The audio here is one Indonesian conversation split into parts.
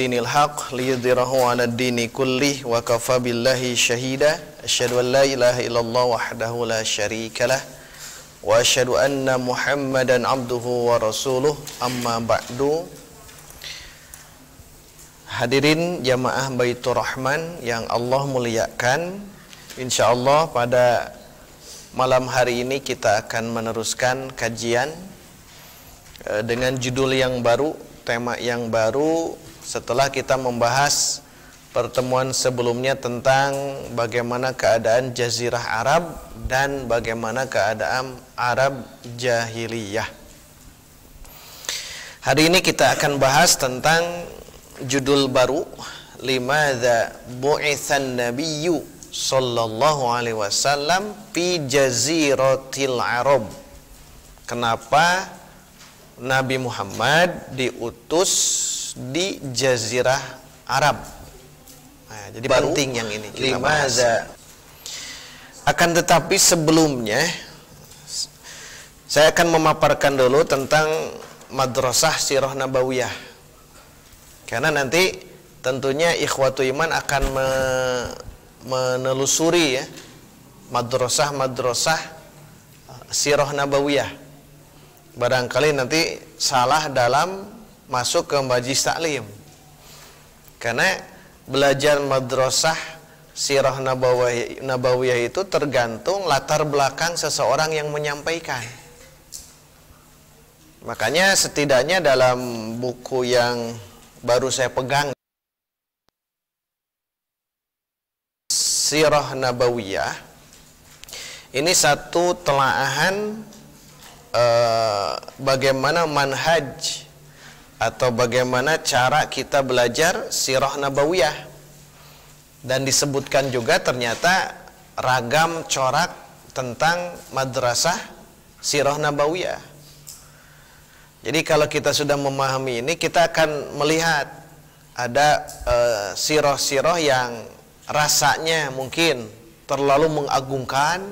Dinil haq liyudhirahu 'ala ad-dini kullih wa kafa billahi syahida asyhadu an la ilaha illallah wahdahu la syarikalah wa asyhadu anna Muhammadan abduhu wa rasuluh amma ba'du. Hadirin jamaah Baitur Rahman yang Allah muliakan, insyaallah pada malam hari ini kita akan meneruskan kajian dengan judul yang baru, tema yang baru, setelah kita membahas pertemuan sebelumnya tentang bagaimana keadaan Jazirah Arab dan bagaimana keadaan Arab Jahiliyah. Hari ini kita akan bahas tentang judul baru, Limadza bu'itsan nabiyyu sallallahu alaihi wasallam fi jaziratil Arab. Kenapa Nabi Muhammad diutus di Jazirah Arab? Nah, jadi baru, penting yang ini kita bahas. Akan tetapi sebelumnya saya akan memaparkan dulu tentang Madrasah Sirah Nabawiyah, karena nanti tentunya ikhwatu iman akan menelusuri ya madrasah Sirah Nabawiyah. Barangkali nanti salah dalam masuk ke majlis taklim, karena belajar madrasah Sirah Nabawiyah itu tergantung latar belakang seseorang yang menyampaikan. Makanya setidaknya dalam buku yang baru saya pegang, Sirah Nabawiyah, ini satu telaahan bagaimana manhaj atau bagaimana cara kita belajar Sirah Nabawiyah. Dan disebutkan juga ternyata ragam corak tentang madrasah Sirah Nabawiyah. Jadi kalau kita sudah memahami ini, kita akan melihat ada sirah-sirah yang rasanya mungkin terlalu mengagungkan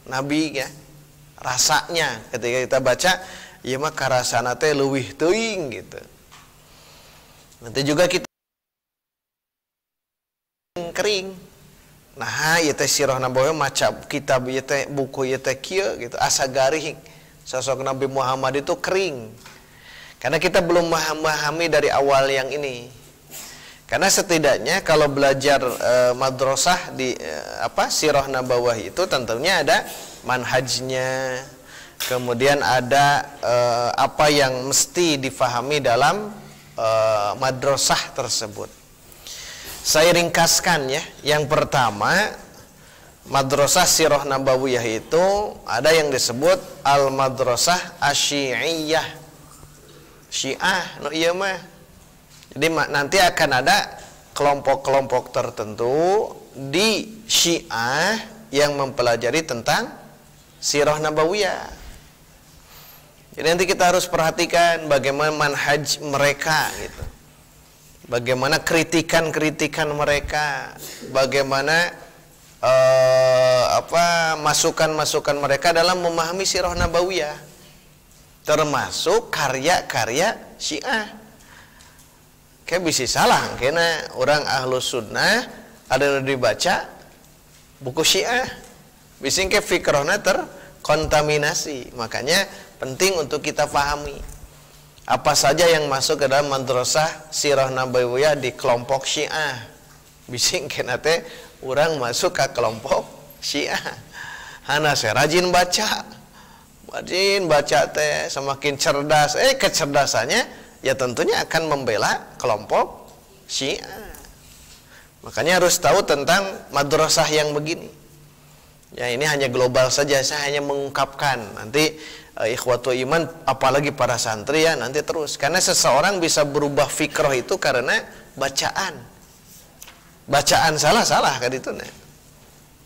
Nabi ya. Rasanya ketika kita baca, ieu mah karasana teh leuwih teuing gitu. Nanti juga kita kering. Nah, ieu teh Sirah Nabawiyah maca kitab ieu teh buku ieu teh kieu gitu, asa garing. Sosok Nabi Muhammad itu kering. Karena kita belum memahami dari awal yang ini. Karena setidaknya kalau belajar madrasah di Sirah Nabawiyah itu tentunya ada manhajnya, kemudian ada apa yang mesti difahami dalam madrasah tersebut. Saya ringkaskan ya. Yang pertama, madrasah Sirah Nabawiyah itu ada yang disebut al-madrasah asy-syi'iyah. Syiah, no iya mah. Jadi nanti akan ada kelompok-kelompok tertentu di Syiah yang mempelajari tentang Sirah Nabawiyah. Jadi nanti kita harus perhatikan bagaimana manhaj mereka gitu. Bagaimana kritikan-kritikan mereka, bagaimana masukan-masukan mereka dalam memahami Sirah Nabawiyah, termasuk karya-karya Syiah. Kayak bisa salah, karena orang Ahlus Sunnah ada yang dibaca buku Syiah, bisa kayak fikrahnya terkontaminasi. Makanya penting untuk kita pahami apa saja yang masuk ke dalam madrasah Sirah Nabawiyah di kelompok Syiah. Bisa kayak teh orang masuk ke kelompok Syiah. Hana saya rajin baca teh, semakin cerdas. Kecerdasannya ya tentunya akan membela kelompok Syiah. Makanya harus tahu tentang madrasah yang begini. Ya ini hanya global saja, saya hanya mengungkapkan. Nanti ikhwatu iman, apalagi para santri ya, nanti terus. Karena seseorang bisa berubah fikrah itu karena bacaan. Bacaan salah kan itu. Nah.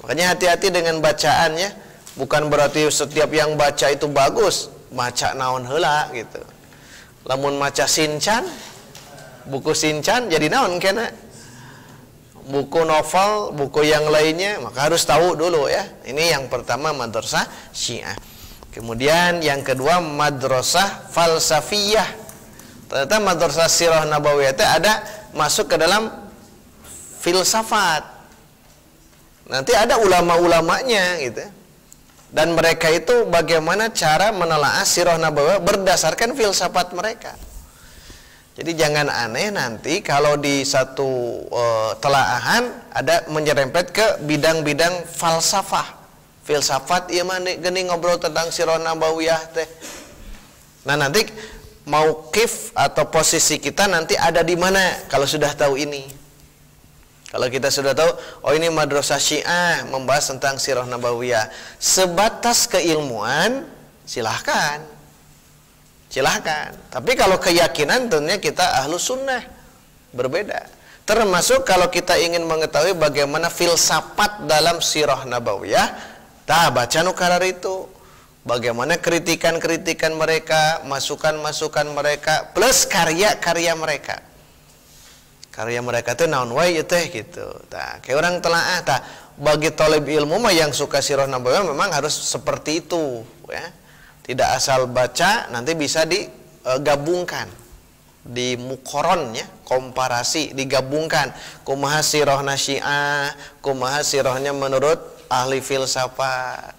Makanya hati-hati dengan bacaannya. Bukan berarti setiap yang baca itu bagus. Maca naon heula gitu. Lamun maca Shinchan, buku Shinchan jadi naon kena. Buku novel, buku yang lainnya, maka harus tahu dulu ya. Ini yang pertama madrasah Syiah. Kemudian yang kedua madrasah falsafiyah. Ternyata madrasah Sirah Nabawiyah itu ada masuk ke dalam filsafat. Nanti ada ulama-ulamanya gitu. Dan mereka itu bagaimana cara menelaah sirah nabawiyah berdasarkan filsafat mereka. Jadi jangan aneh nanti kalau di satu telaahan ada menyerempet ke bidang-bidang falsafah, filsafat. Iya mah gini ngobrol tentang sirah nabawiyah teh. Nah nanti mauqif atau posisi kita nanti ada di mana kalau sudah tahu ini. Kalau kita sudah tahu, oh ini madrasah Syiah membahas tentang sirah nabawiyah, sebatas keilmuan silahkan. Silahkan. Tapi kalau keyakinan tentunya kita ahlu sunnah, berbeda. Termasuk kalau kita ingin mengetahui bagaimana filsafat dalam sirah nabawiyah, baca nukarar itu. Bagaimana kritikan-kritikan mereka, masukan-masukan mereka, plus karya-karya mereka. Karya mereka itu naon wae teh gitu. Kayak orang telaah bagi talib ilmu mah yang suka sirah nabawiyah memang harus seperti itu, ya. Tidak asal baca, nanti bisa digabungkan di mukoron, ya, komparasi, digabungkan kumaha sirahna Syiah, kumaha sirahnya menurut ahli filsafat.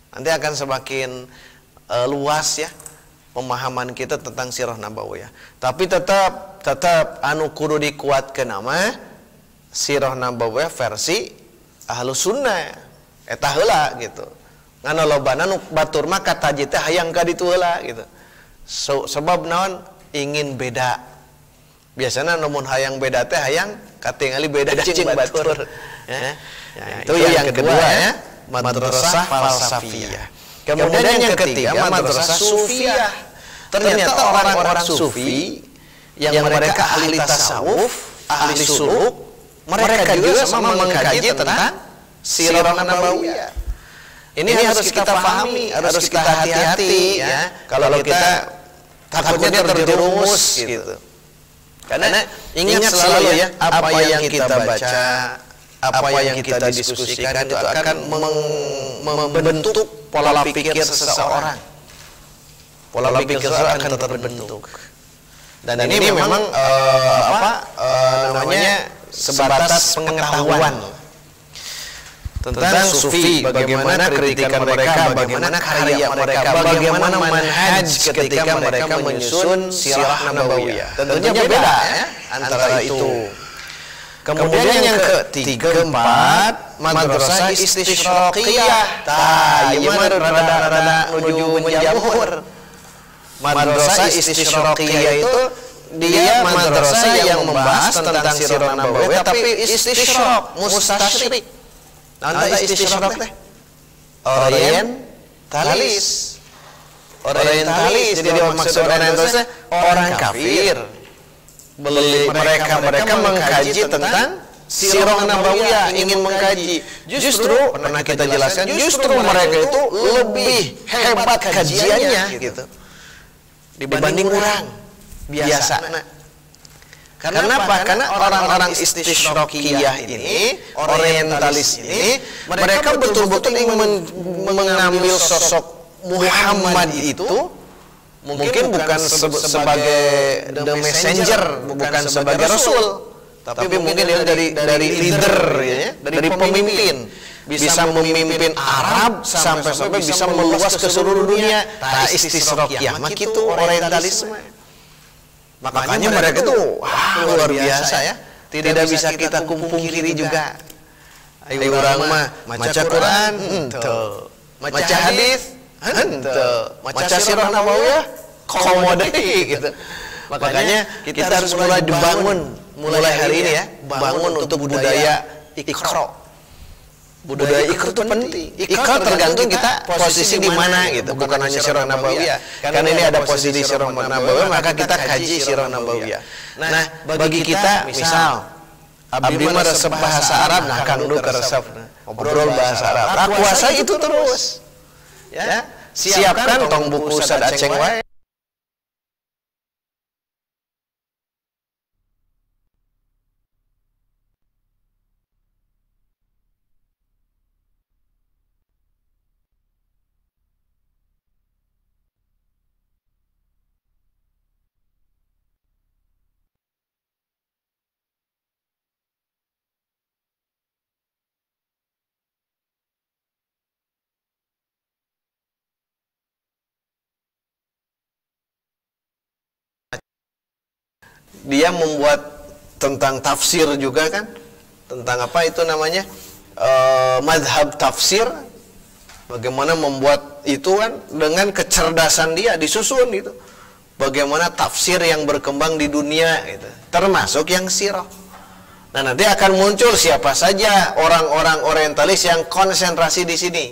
Nanti akan semakin luas, ya, pemahaman kita tentang sirah nabawiyah. Tapi tetap anu kudu dikuatkeun nama sirah nabawiyah versi ahlu sunnah eta heula gitu. Ngana lobana nu batur mah kata teh hayang ka ditu heula gitu. Sebab naon ingin beda. Biasana namun hayang beda teh hayang katingali beda cing batur. Ya. Itu yang kedua, ya, madrasah falsafiyah. Kemudian yang ketiga madrasah sufiyah. Ternyata orang-orang sufi yang mereka ahli tasawuf, ahli suluk, mereka juga sama mengkaji tentang sirah nabawiyah. Ini harus kita pahami, harus kita hati-hati, ya. Kalau kita takutnya terjerumus gitu. Karena ingat selalu, ya, apa yang kita baca, apa yang kita diskusikan itu akan membentuk pola pikir seseorang. Pola pikir seseorang akan terbentuk. Dan ini memang namanya sebatas pengetahuan tentang sufi, bagaimana kritikan mereka, bagaimana karya mereka, bagaimana manhaj ketika mereka menyusun sirah nabawiyah. Tentunya beda, ya, antara itu. Kemudian yang ketiga, keempat, madrasah istisyraqiyah. Ieu mah rada nuju menjamur. Madrasah istisyraqiyah itu dia madrasah yang membahas tentang sirah nabawiyah tapi istisyraq, mustasyrik. Anda istisyraq teh orientalis. Jadi maksud orientalis orang kafir. Mereka mengkaji tentang sirah nabawiyah, ingin mengkaji. Justru pernah kita jelaskan, justru mereka itu lebih hebat kajiannya gitu dibanding orang biasa. Kenapa? Karena orang-orang istisyraqiyah ini, orientalis ini, mereka betul-betul ingin mengambil sosok Muhammad itu, mungkin bukan sebagai the messenger, bukan sebagai rasul, tapi mungkin dia dari leader, ya, dari pemimpin, bisa memimpin Arab sampai bisa meluas ke seluruh dunia. Istisyraqiyah mah kitu orientalisme. Makanya mereka tuh luar biasa, ya. Tidak bisa kita kumpungkiri juga. Ayo orang mah maca Quran, henteu. Maca hadis, henteu. Maca sirah nabawiyah, komo deui gitu. Makanya kita harus mulai dibangun mulai hari ini, ya, bangun untuk budaya iqra. Budaya iqra itu penting. Iqra tergantung kita posisi di mana gitu, bukan hanya sirah nabawiyah. Karena ini ada posisi sirah nabawiyah, maka kita kaji sirah nabawiyah. Nah, bagi kita misal abdi mah resep bahasa Arab, nah kan dulu resep ngobrol bahasa Arab. Kuasai itu terus. Ya, siapkan tong buku Ustaz Aceng wae. dia membuat tentang tafsir juga kan, tentang apa itu namanya, madhab tafsir. Bagaimana membuat itu kan dengan kecerdasan dia disusun itu. Bagaimana tafsir yang berkembang di dunia itu, termasuk yang sirah. Nah, nanti akan muncul siapa saja orang-orang orientalis yang konsentrasi di sini.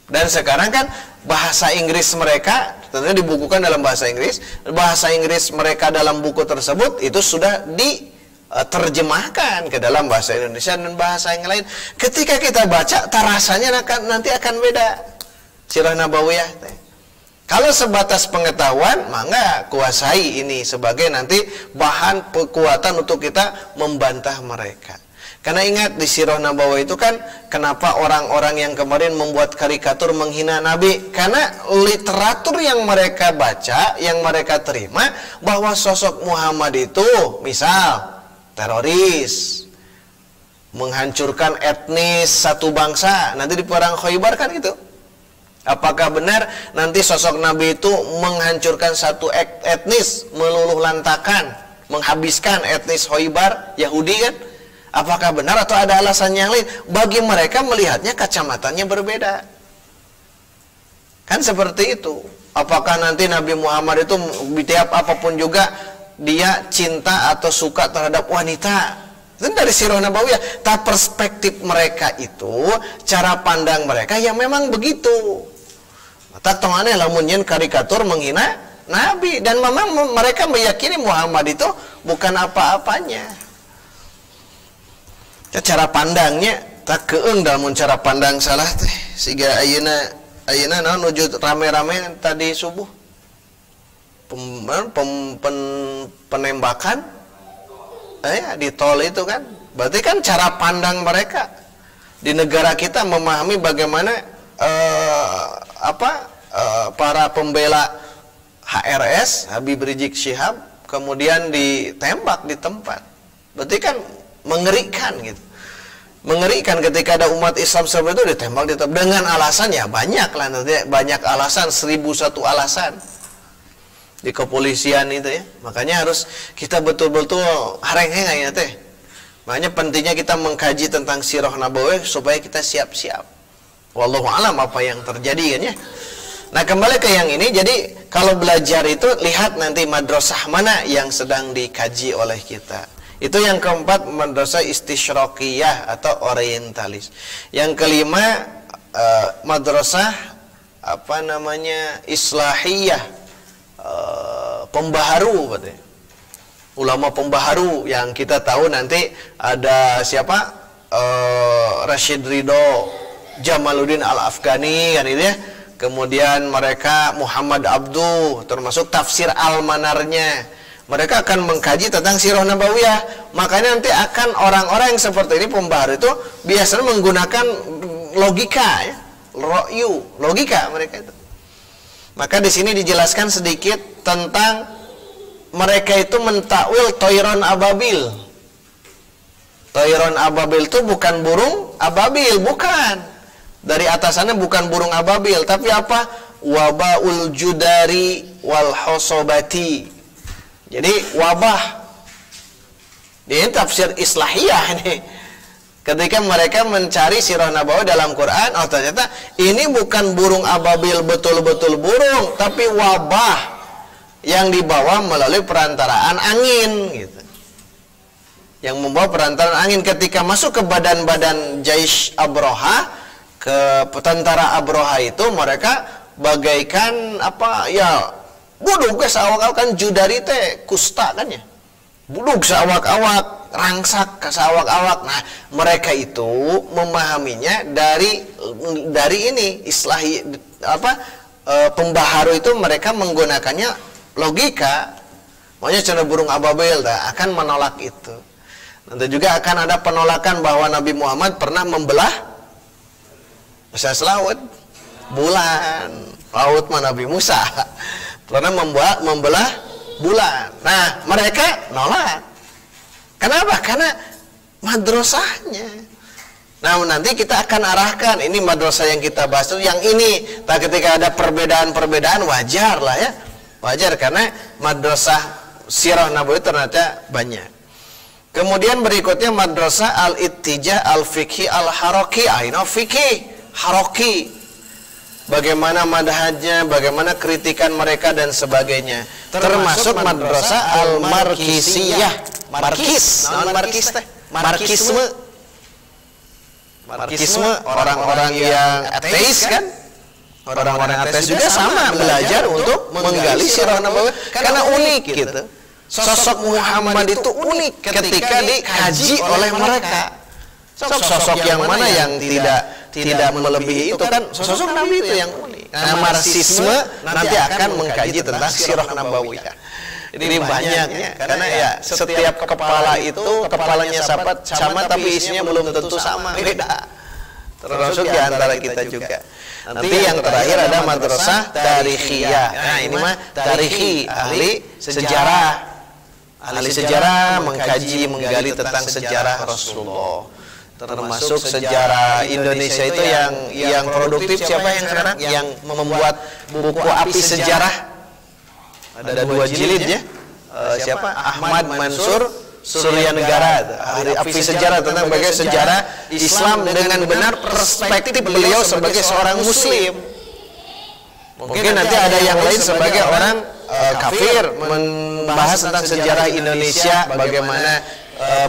Dan sekarang kan bahasa Inggris mereka tentunya dibukukan dalam bahasa Inggris. Bahasa Inggris mereka dalam buku tersebut itu sudah diterjemahkan ke dalam bahasa Indonesia dan bahasa yang lain. Ketika kita baca, rasanya nanti akan beda. Sirah Nabawiyah. Kalau sebatas pengetahuan, maka kuasai ini sebagai nanti bahan kekuatan untuk kita membantah mereka. Karena ingat di Sirah Nabawiyah itu kan, kenapa orang-orang yang kemarin membuat karikatur menghina Nabi? Karena literatur yang mereka baca, yang mereka terima, bahwa sosok Muhammad itu, misal, teroris, menghancurkan etnis satu bangsa, nanti di perang Khaybar kan gitu. Apakah benar nanti sosok Nabi itu menghancurkan satu etnis, meluluh lantakan, menghabiskan etnis Khaybar, Yahudi kan? Apakah benar atau ada alasan yang lain? Bagi mereka melihatnya kacamatanya berbeda. Kan seperti itu. Apakah nanti Nabi Muhammad itu tiap apapun juga dia cinta atau suka terhadap wanita? Itu dari Sirah Nabawiyah. Tapi perspektif mereka itu, cara pandang mereka yang memang begitu. Tak tongane lamunnya karikatur menghina Nabi, dan memang mereka meyakini Muhammad itu bukan apa-apanya. Cara pandangnya tak keeng dalam cara pandang salah teh. Siga ayeuna naon wujud rame-rame tadi subuh. Penembakan di tol itu kan. Berarti kan cara pandang mereka. Di negara kita memahami bagaimana para pembela HRS, Habib Rizik Syihab, kemudian ditembak di tempat. Berarti kan mengerikan gitu. Mengerikan ketika ada umat Islam seperti itu ditembak di tempat. Dengan alasan ya banyak lah, nanti banyak alasan, 1001 alasan di kepolisian itu ya. Makanya harus kita betul-betul hareng-heng ya teh. Makanya pentingnya kita mengkaji tentang Sirah Nabawiyah supaya kita siap-siap. Wallahu alam apa yang terjadi kan ya. Nah, kembali ke yang ini, jadi kalau belajar itu lihat nanti madrasah mana yang sedang dikaji oleh kita. Itu yang keempat, madrasah istisyraqiyah atau orientalis. Yang kelima, madrasah islahiyah, pembaharu katanya. Ulama pembaharu yang kita tahu nanti ada siapa? Rashid Ridho, Jamaluddin Al-Afghani kan itu ya. Kemudian mereka Muhammad Abduh, termasuk tafsir Al-Manarnya. Mereka akan mengkaji tentang Sirah Nabawiyah. Makanya nanti akan orang-orang yang seperti ini pembaharu itu biasanya menggunakan logika ya, logika mereka itu. Maka di sini dijelaskan sedikit tentang mereka itu mentakwil Toiron Ababil. Toiron Ababil itu bukan burung ababil, bukan. Dari atasannya bukan burung ababil, tapi apa? Wabaul judari wal hosobati. Jadi wabah. Ini tafsir islahiyah ini. Ketika mereka mencari Sirah Nabawiyah dalam Quran, oh ternyata ini bukan burung ababil betul-betul burung, tapi wabah yang dibawa melalui perantaraan angin gitu. Yang membawa perantaraan angin ketika masuk ke badan-badan Jaish Abroha, ke tentara Abroha itu mereka bagaikan apa ya, budug ke sawak-awak kan judari teh kusta kan ya, budug sawak-awak, rangsak ke sawak-awak. Nah, mereka itu memahaminya dari ini islahi pembaharu itu mereka menggunakannya logika. Makanya cara burung ababil akan menolak itu. Nanti juga akan ada penolakan bahwa Nabi Muhammad pernah membelah laut, bulan, laut Nabi Musa pernah membelah bulan. Nah, mereka nolak. Kenapa? Karena madrasahnya. Nah, nanti kita akan arahkan ini madrasah yang kita bahas itu yang ini. Nah, ketika ada perbedaan-perbedaan wajar lah ya. Wajar karena madrasah sirah nabawiyah ternyata banyak. Kemudian berikutnya madrasah al-ittijah al-fiqhi al-haraki. Ini fikih haraki. Bagaimana madhajnya, bagaimana kritikan mereka dan sebagainya. Termasuk madrasah al-markisiyah. Markis, markis teh. Markisme orang-orang yang ateis kan? Orang-orang ateis juga sama belajar untuk menggali sirah nabawiyah karena unik gitu. Sosok Muhammad itu unik ketika dikaji oleh mereka. Sosok yang mana yang tidak melebihi itu kan sosok Nabi itu yang unik. Nah, marxisme nanti akan mengkaji tentang sirah nabawiyah. Ini banyaknya karena ya setiap kepala itu kepalanya sama tapi isinya belum tentu sama, beda. Termasuk di antara kita juga. Nanti yang terakhir ada madrasah tarikhiyah. Nah, ini mah tarikhi, ahli sejarah. Ahli sejarah mengkaji, menggali tentang sejarah Rasulullah. Termasuk sejarah Indonesia itu yang produktif siapa yang sekarang? Yang membuat buku api sejarah. Ada 2 jilid ya. Siapa? Ahmad Mansur Suryanegara. Ahli api sejarah tentang bagaimana sejarah Islam dengan benar perspektif beliau sebagai seorang muslim. Mungkin nanti ada yang lain sebagai orang kafir membahas tentang sejarah Indonesia, bagaimana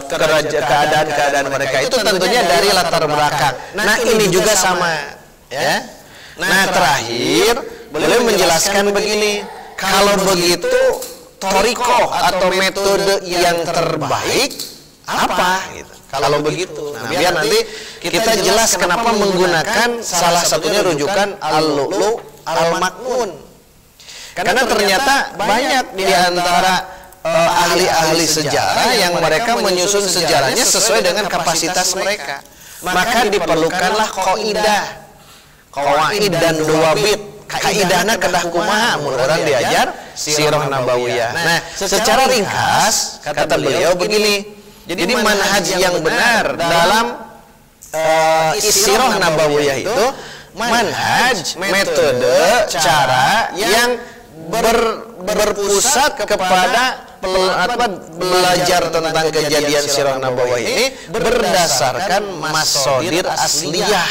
keadaan mereka itu tentunya dari latar belakang. Nah, ini juga sama ya. Nah, terakhir beliau menjelaskan begini, kalau begitu torikoh atau metode yang terbaik apa gitu. Kalau begitu, nah, biar nanti kita jelas kenapa menggunakan salah satunya rujukan al-lu'lu' al-maknun. Karena ternyata banyak di antara ahli-ahli sejarah yang mereka menyusun sejarahnya sesuai dengan kapasitas mereka. Maka diperlukanlah qawaid dan dawabit. Kaidahna kedah kumaha mun orang diajar sirah nabawiyah. Nah, secara ringkas kata beliau begini. Jadi manhaj yang benar dalam sirah nabawiyah itu manhaj, metode, cara yang berpusat kepada belajar tentang kejadian sirah nabawiyah ini berdasarkan masodir asliyah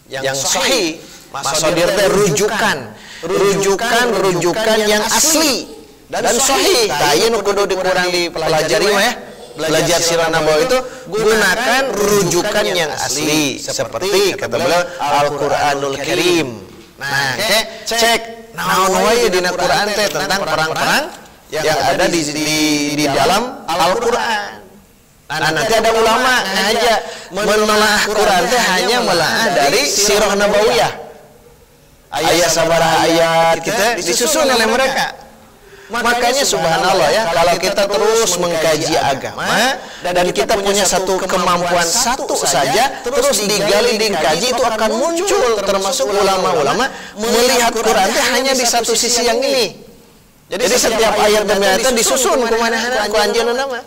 yang sahih. Masodir itu rujukan yang asli dan sahih. Tayun kudu dikurang dipelajari mah ya. Belajar sirah nabawiyah itu gunakan rujukan yang asli seperti kata beliau Al-Qur'anul Karim. Nah, cek naon wae dina Quran teh tentang perang-perang yang ada di dalam Al-Qur'an. Nah, nanti ada ulama aja menelaah Quran teh hanya menelaah dari sirah nabawiyah. Ayat sabaraha ayat kita disusun oleh mereka. Makanya subhanallah ya, kalau kita terus mengkaji agama dan kita punya satu kemampuan satu saja, terus digali dikaji itu akan muncul termasuk ulama-ulama melihat Quran itu hanya di satu sisi yang ini. Jadi setiap ayat demi ayat disusun kemana-mana ku anjeunna nama.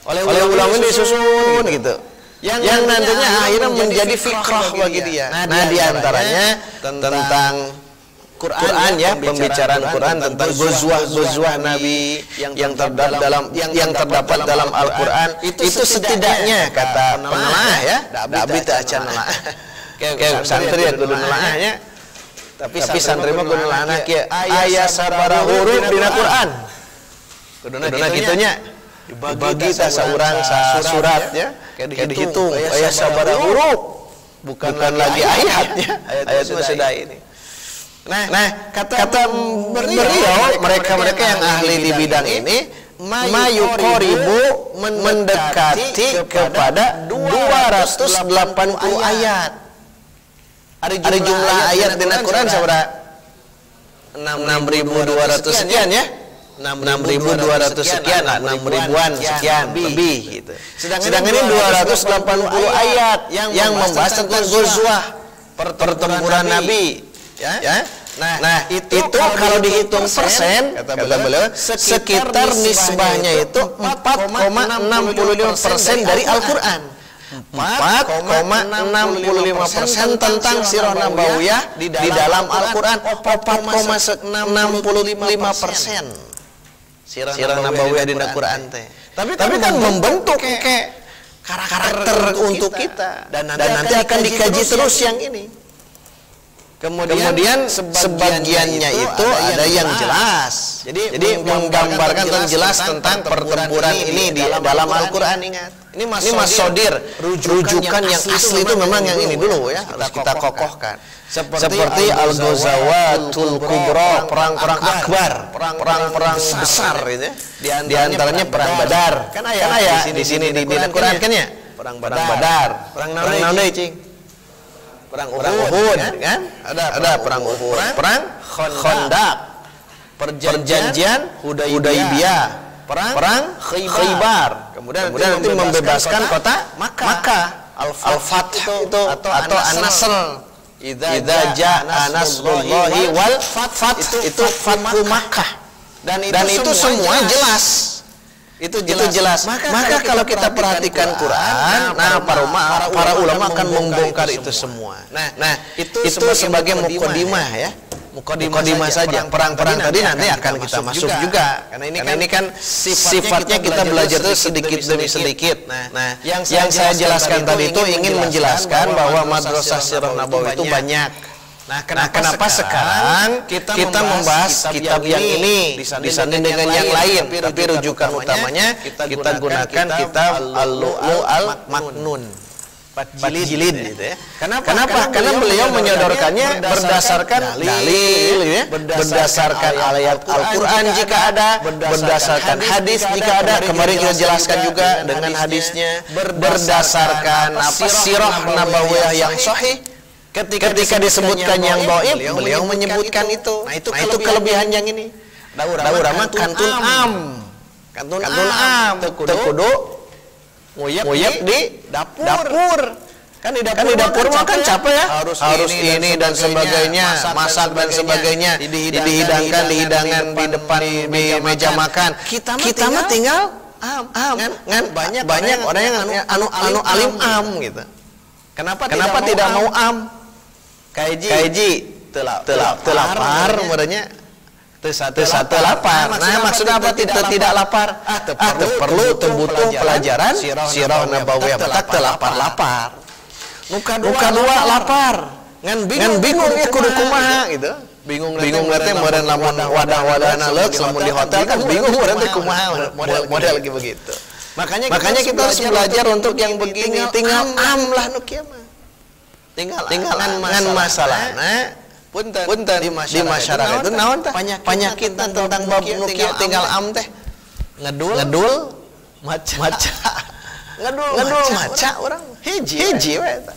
Oleh ulama disusun gitu. Yang nantinya akhirnya menjadi fikrah bagi dia. Nah, diantaranya tentang Quran ya, pembicaraan Quran tentang gozwah Nabi yang terdapat dalam Al-Quran itu setidaknya kata penelaah ya, dabi teu acan nelaah. Kayak santri ya kudu nelaahnya. Tapi santri mah kudu nelaahna kieu aya sabaraha huruf dina Quran. Kuduna kitunya dibagi ta saurang surat ya, kayak dihitung aya sabaraha huruf, bukan lagi ayatnya. Ayat mah sudah ini. Nah, kata beliau mereka yang ahli di bidang ini mayuqoribu mendekati kepada 280 ayat. Ada jumlah ayat di Al-Quran sabaraha? 6.200 sekian ya. 6.200 sekian, 6.000-an sekian lebih gitu. Sedangkan ini 280 ayat yang membahas tentang ghazwah, pertempuran Nabi ya. Nah, itu kalau dihitung persen kata beliau sekitar nisbahnya itu 4,65% dari Al-Qur'an. 4,65% tentang sirah nabawiyah di dalam Al-Qur'an, 4,65%. sirah nabawiyah di Quran teh. Tapi kan membentuk kayak karakter untuk kita. Dan nanti akan dikaji terus yang ini. Kemudian sebagiannya itu ada yang jelas. Jadi menggambarkan dan jelas tentang pertempuran ini di dalam Al-Qur'an. Ingat. Ini masodir, rujukan yang asli itu memang yang ini dulu ya, harus kita kokohkan. Seperti Al-Ghazawatul Kubra, perang-perang akbar, perang-perang besar itu ya. Di antaranya perang Badar. Kan ayat di sini di Al-Qur'an kan ya? Perang Badar. Perang naon cing? Perang Uhud kan? Ada perang Uhud, perang Khandaq, perjanjian Hudaybiyah, perang Khaybar. Kemudian nanti membebaskan kota Makkah. Al-Fath itu atau An-Nasr. Idza jaa nasrullahi wal fath itu Fathu Makkah. Dan itu semua jelas. Itu jelas. Maka kalau kita perhatikan Quran, para ulama akan membongkar itu semua. Nah, itu sebagai mukadimah ya. Mukadimah saja. Perang-perang tadi nanti akan kita masuk juga. Karena ini kan sifatnya kita belajar itu sedikit demi sedikit. Nah, yang saya jelaskan tadi itu ingin menjelaskan bahwa madrasah sirah nabawiyah itu banyak. Nah, kenapa sekarang kita membahas kitab yang ini disanding dengan yang lain, tapi rujukan utamanya kita gunakan kitab Al-Lu'lu' Al-Maknun, 4 jilid gitu ya. Kenapa? Karena beliau menyodorkannya berdasarkan dalil ya, berdasarkan ayat Al-Qur'an jika ada, berdasarkan hadis jika ada. Kemarin kita jelaskan juga dengan hadisnya, berdasarkan sirah nabawiyah yang sahih. Ketika disebutkan yang dhaif, beliau menyebutkan itu. Nah, itu kelebihan yang ini. Daurama kantun am. Tekudu nguyep di dapur. Kan di dapur mah kan capek ya. Harus ini dan sebagainya, masak dan sebagainya, dihidangkan di hidangan di depan di meja makan. Kita mah tinggal am. Kan banyak orang yang anu alim am gitu. Kenapa tidak mau am? Kaiji telapar merenya satu lapar. Nah, maksudnya apa? Tidak lapar. Perlu butuh pelajaran sirah nabawiyah batak telapar. Nuka dua lapar. Ngan bingung ya kudu kumaha gitu. Bingung teh meureun lamun wadah-wadahna leuk lamun di hotel kan bingung meureun teh kumaha model lagi begitu. Makanya kita harus belajar untuk yang begini, tinggal am lah nu kieu mah. Tinggal masalahna punten di masyarakat itu naon teh penyakit tentang bab nu kieu tinggal am teh ngedul maca ngedul maca urang hiji we eta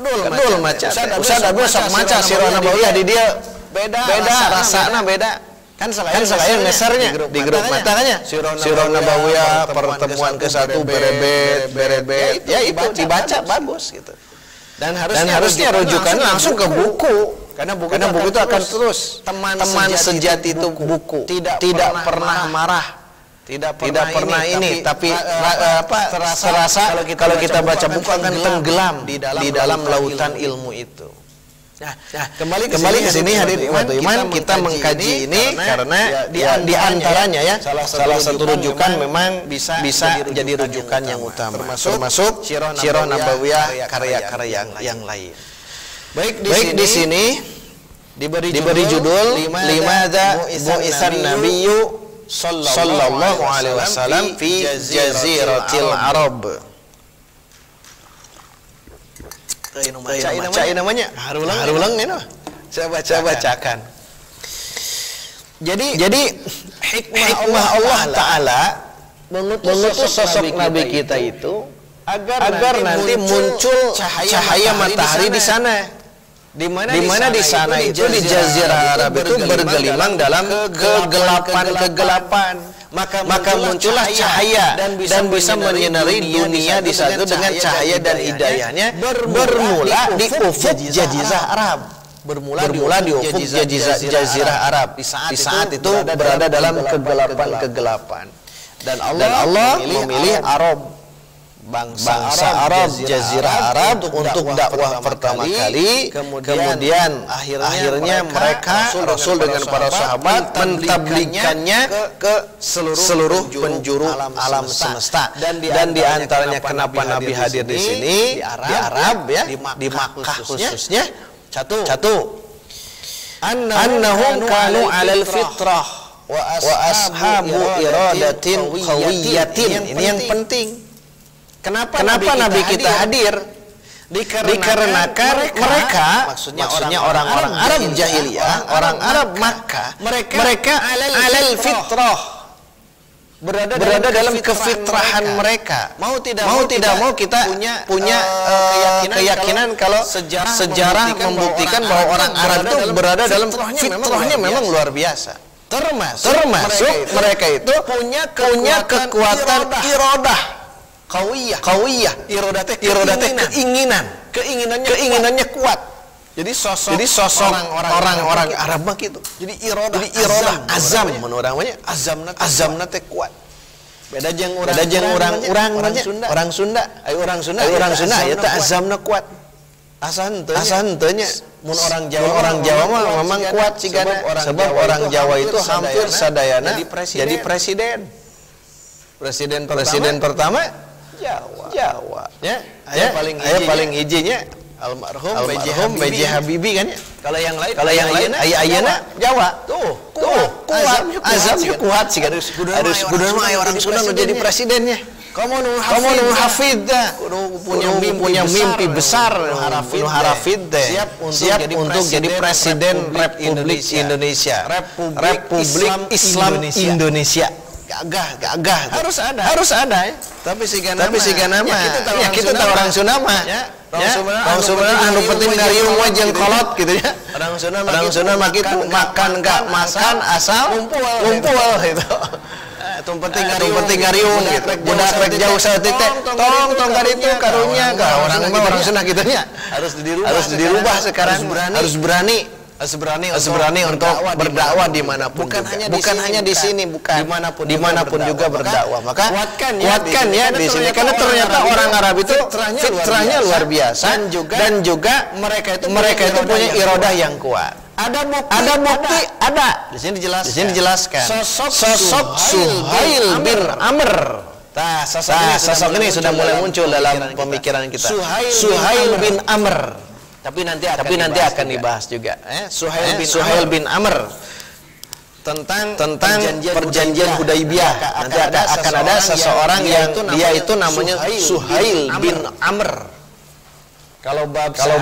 ngedul maca usah da sok maca sirah nabawiyah di dia beda rasana beda kan selain ngesernya di grup matanya sirah nabawiyah pertemuan ke-1 berebet ya itu dibaca bagus gitu. Dan harusnya rujukan langsung ke buku karena buku itu akan terus teman sejati itu buku tidak pernah marah tidak pernah ini tapi terasa kalau kita baca buku akan tenggelam di dalam lautan ilmu itu. Nah, kembali ke sini hadirin iman, kita mengkaji ini karena di antaranya ya salah satu rujukan memang bisa jadi rujukan yang utama termasuk sirah nabawiyah karya-karya yang lain. Baik di sini diberi judul Limadza bu'isan nabiyyu sallallahu alaihi wasallam fi jaziratil arab. Bacain namanya harulang ini saya bacakan. Jadi hikmah Allah Ta'ala mengutus sosok Nabi kita itu agar nanti muncul cahaya matahari di sana. Di mana di sana itu di Jazirah Arab itu bergelimang dalam kegelapan. Maka muncullah cahaya dan bisa menyinari dunia di saat itu dengan cahaya dan hidayahnya bermula di ufuk Jazirah Arab. Bermula di ufuk Jazirah Arab. Di saat itu berada dalam kegelapan. Dan Allah memilih Arab bangsa Arab, Jazirah Arab untuk dakwah pertama kali. Kemudian akhirnya mereka Rasul dengan para sahabat mentabligkannya ke seluruh penjuru alam semesta. Dan di antaranya kenapa Nabi hadir di sini di Arab ya, di Makkah khususnya. Satu, annahum kanu 'alal fitrah wa ashabu iradatin qawiyatin. Ini yang penting. Kenapa Nabi kita hadir? Dikarenakan mereka, maksudnya orang-orang Arab jahiliyah, orang Arab Makkah, mereka alal fitrah, berada dalam kefitrahan mereka. Mau tidak mau kita punya keyakinan kalau sejarah membuktikan bahwa orang Arab itu berada dalam fitrahnya memang luar biasa. Termasuk mereka itu punya kekuatan iradah. Qawiyah, irodatnya keinginannya kuat. Jadi sosok orang-orang Arab mah gitu. Jadi irodah azam menurut namanya azamna teh kuat. Beda jeung orang Sunda ya teh azamna kuat. Asa henteu nya mun orang Jawa mah memang kuat sigana sebab orang Jawa itu hampir sadayana jadi presiden pertama Jawa. Ya, paling hijinya almarhum B.J. Habibie kan ya. Kalau yang lain ayeuna Jawa. Tuh azamnya kuat sih kan. Harus kudu mah orang Sunda nu jadi presidennya. Kamu nu hafid dah. Punya mimpi besar nu harafid teh. Siap untuk jadi presiden Republik Indonesia. Republik Islam Indonesia. Gagah harus ada ya. Tapi si gana ya kita tahu orang Sunda mah ya orang Sunda anu penting ngariung mah jeung kolot gitu ya. Orang Sunda mah kitu makan enggak makan asal ngumpul gitu. Penting ngariung gitu. Budak rek jauh saeutik teh tong ka ditu karunya ka orang Sunda kitu nya. Harus dirubah sekarang. Harus berani untuk berdakwah dimanapun. Bukan hanya di sini, dimanapun juga berdakwah. Maka kuatkan ya di sini karena ternyata orang Arab itu fitrahnya luar biasa dan juga mereka itu punya irodah yang kuat. Ada bukti. Di sini dijelaskan. Sosok Suhail bin Amr. Sosok ini sudah mulai muncul dalam pemikiran kita. Suhail bin Amr. Tapi nanti akan dibahas juga. Suhail bin Amr tentang perjanjian Hudaibiyah. Nanti akan ada seseorang yang dia itu namanya Suhail bin Amr. Kalau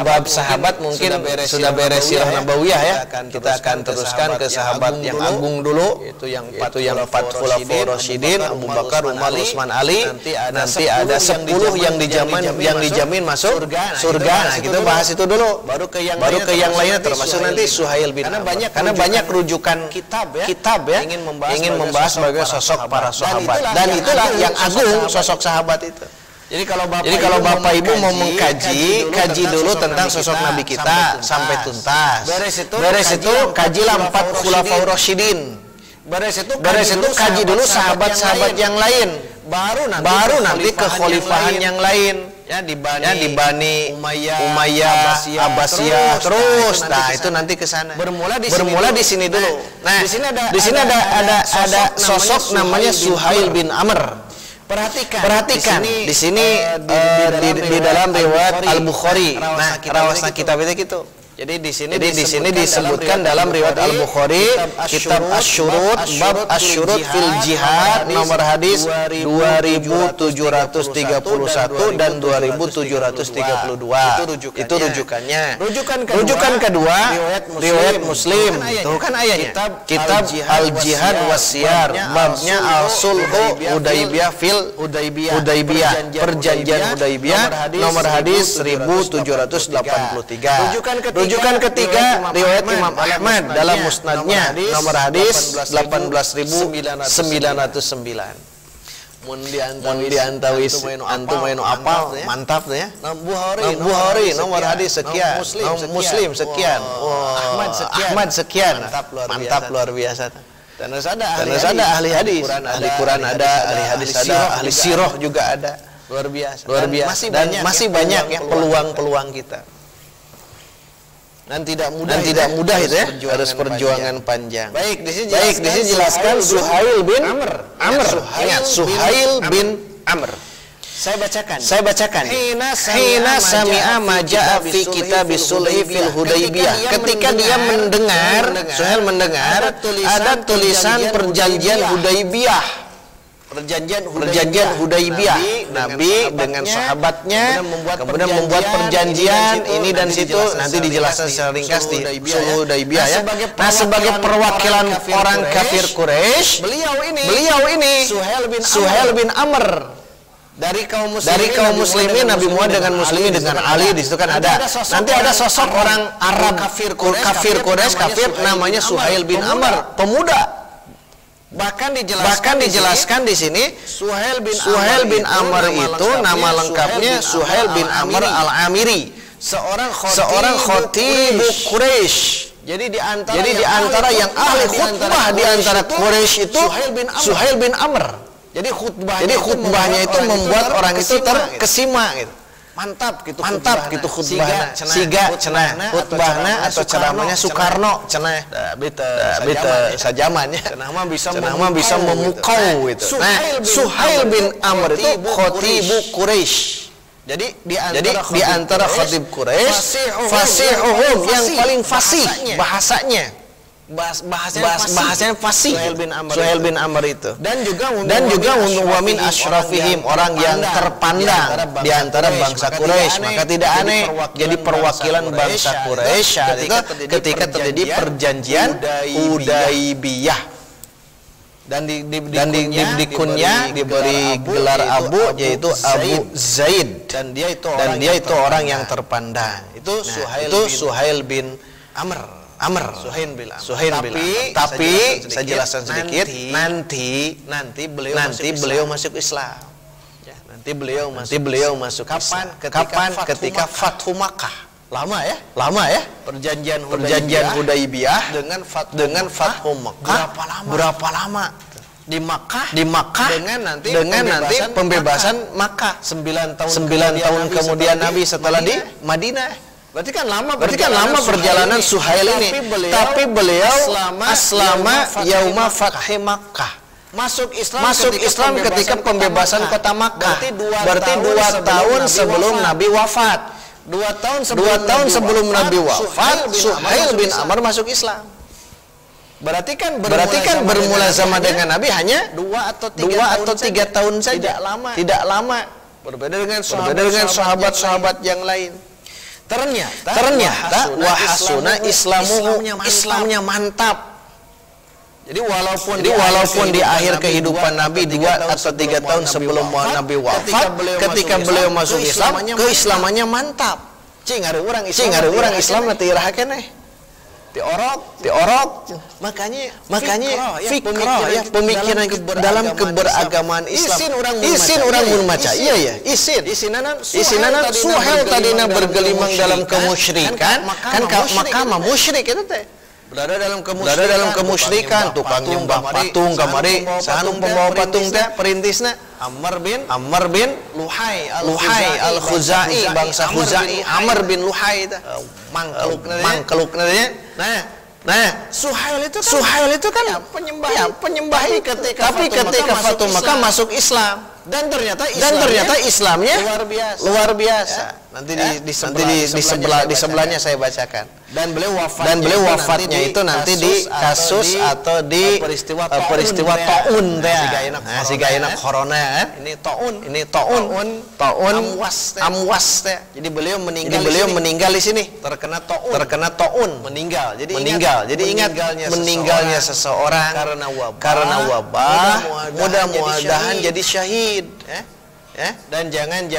bab sahabat mungkin sudah beres sirah nabawiyah ya. Kita akan teruskan ke sahabat yang agung dulu. Itu yang 4 khulafaur rasyidin, Abu Bakar, Umar, Utsman, Ali. Nanti ada 10 yang dijamin masuk surga. Nah, kita bahas itu dulu. Baru ke yang lainnya termasuk nanti Suhail bin Amr. Karena banyak rujukan kitab ya ingin membahas sebagai sosok para sahabat. Dan itulah yang agung sosok sahabat itu. Jadi kalau Bapak Ibu mau mengkaji, kaji dulu tentang sosok Nabi kita sampai tuntas. Beres itu kajilah 4 khulafaur rasyidin. Beres itu kaji dulu sahabat-sahabat yang lain. Baru nanti ke khalifahan yang lain. Ya di Bani Umayyah, Abbasiyah terus. Nah, itu nanti ke sana. Bermula di sini dulu. Nah, di sini ada sosok namanya Suhail bin Amr. Perhatikan di sini di dalam riwayat Al-Bukhari. Nah, rawasna kitab itu gitu. Jadi di sini disebutkan dalam riwayat Al-Bukhari kitab Asy-Syurut bab Asy-Syurut fil jihad nomor hadis 2731 dan 2732. Itu rujukannya. Rujukan kedua riwayat Muslim. Tuh kan ayatnya. Kitab Al-Jihad was-Siyar babnya Al-Sulhu Hudaibiyah fil Hudaibiyah perjanjian Hudaibiyah nomor hadis 1783. Rujukan ketiga riwayat Imam Ahmad dalam musnadnya nomor hadis 18.909. Mun diantawis antum anu apal mantap ya. Bukhari nomor hadis sekian, Muslim sekian, Ahmad sekian. Mantap luar biasa. Dan ada ahli hadis, ahli Quran ada, ahli hadis ada, ahli sirah juga ada. Luar biasa. Luar biasa. Dan masih banyak ya peluang-peluang kita. Dan tidak mudah itu ya, harus perjuangan panjang. Baik, di sini jelaskan Suhail bin Amr. Ingat, Suhail bin Amr. Saya bacakan. Hina sami'a ma ja'a fi kitabis sulhi fil Hudaybiyah. Ketika dia mendengar, Suhail mendengar ada tulisan perjanjian Hudaybiyah. Perjanjian Hudaybiyah. Nabi dengan sahabatnya kemudian membuat perjanjian ini dan situ, nanti dijelaskan secara ringkas di Sulh Hudaybiyah ya. Nah, sebagai perwakilan orang kafir Quraisy, beliau ini Suhail bin Amr dari kaum muslimin, Nabi Muhammad dengan muslimin dengan Ali, di situ kan ada. Nanti ada sosok orang Arab kafir Quraisy namanya Suhail bin Amr, pemuda. Bahkan dijelaskan di sini Suhail bin Amr itu nama lengkapnya Suhail bin Amr al-Amiri, seorang khotib Quraisy. Jadi di antara yang ahli khutbah di antara Quraisy itu Suhail bin Amr. Jadi khutbahnya itu membuat orang itu terkesima gitu. Mantap gitu khutbahna. Siga cenah khutbahna atau ceramahnya Soekarno cenah. Beta sajaman ya. Cenah mah bisa memukau gitu. Nah, Suhail bin Amr itu khatibu Quraisy. Jadi di antara khatib Quraisy, fasihuhum yang paling fasih bahasanya. Bahasanya fasih Suhail bin Amr itu, dan juga wamin asyrafihim, orang yang terpandang di antara bangsa Quraisy. Maka tidak aneh jadi perwakilan bangsa Quraisy ketika terjadi perjanjian Hudaybiyah. Dan diberi gelar Abu, yaitu Abu Zaid, dan dia itu orang yang terpandang. Itu Suhail bin Amr. Suhail bin Amr. Tapi saya jelaskan sedikit. Nanti beliau masuk Islam. Ya, nanti beliau masuk Islam. Kapan? Ketika Fathu Makkah. Lama ya. Perjanjian Hudaybiyah dengan Fathu Makkah. Berapa lama? Di Makkah dengan nanti pembebasan Makkah. 9 tahun kemudian Nabi setelah di Madinah. Berarti kan lama perjalanan Suhail ini. Tapi beliau aslama yauma fathi Makkah. Masuk Islam ketika pembebasan kota Makkah. Berarti 2 tahun sebelum Nabi wafat. 2 tahun sebelum Nabi wafat, Suhail bin Amr masuk Islam. Berarti kan bermula sama dengan Nabi hanya 2 atau 3 tahun saja. Tidak lama. Berbeda dengan sahabat-sahabat yang lain. Ternyata wahasuna Islamnya mantap. Jadi walaupun di akhir kehidupan Nabi 2 atau 3 tahun sebelum Nabi wafat, ketika beliau masuk Islam, keislamannya mantap. Cing ada orang Islam nanti iraha keneh. Tiorok. Makanya fikrah ya, pemikiran dalam keberagamaan Islam. Isin orang mun maca. Iya ya, isinanan Suhail tadina bergelimang dalam kemusyrikan, kan maka mah musyrik itu teh. Berada dalam kemusyrikan, tukang nyembah patung kamari, saha pembawa patung teh perintisna Amr bin Luhai al-Khuzai, bangsa Khuzai. Amr bin Luhai teh mangkelukna nya. Nah, Suhail itu kan penyembah tapi ketika Fathu Makkah masuk Islam. Dan ternyata Islamnya luar biasa. Nanti di sebelahnya saya bacakan. Dan beliau wafatnya itu nanti di kasus atau di peristiwa taun teh. Nah, siga enak corona. Ini taun amwas teh. Jadi beliau meninggal di sini. Terkena taun. Meninggal. Jadi ingat meninggalnya seseorang karena wabah. Mudah-mudahan jadi syahid. Dan jangan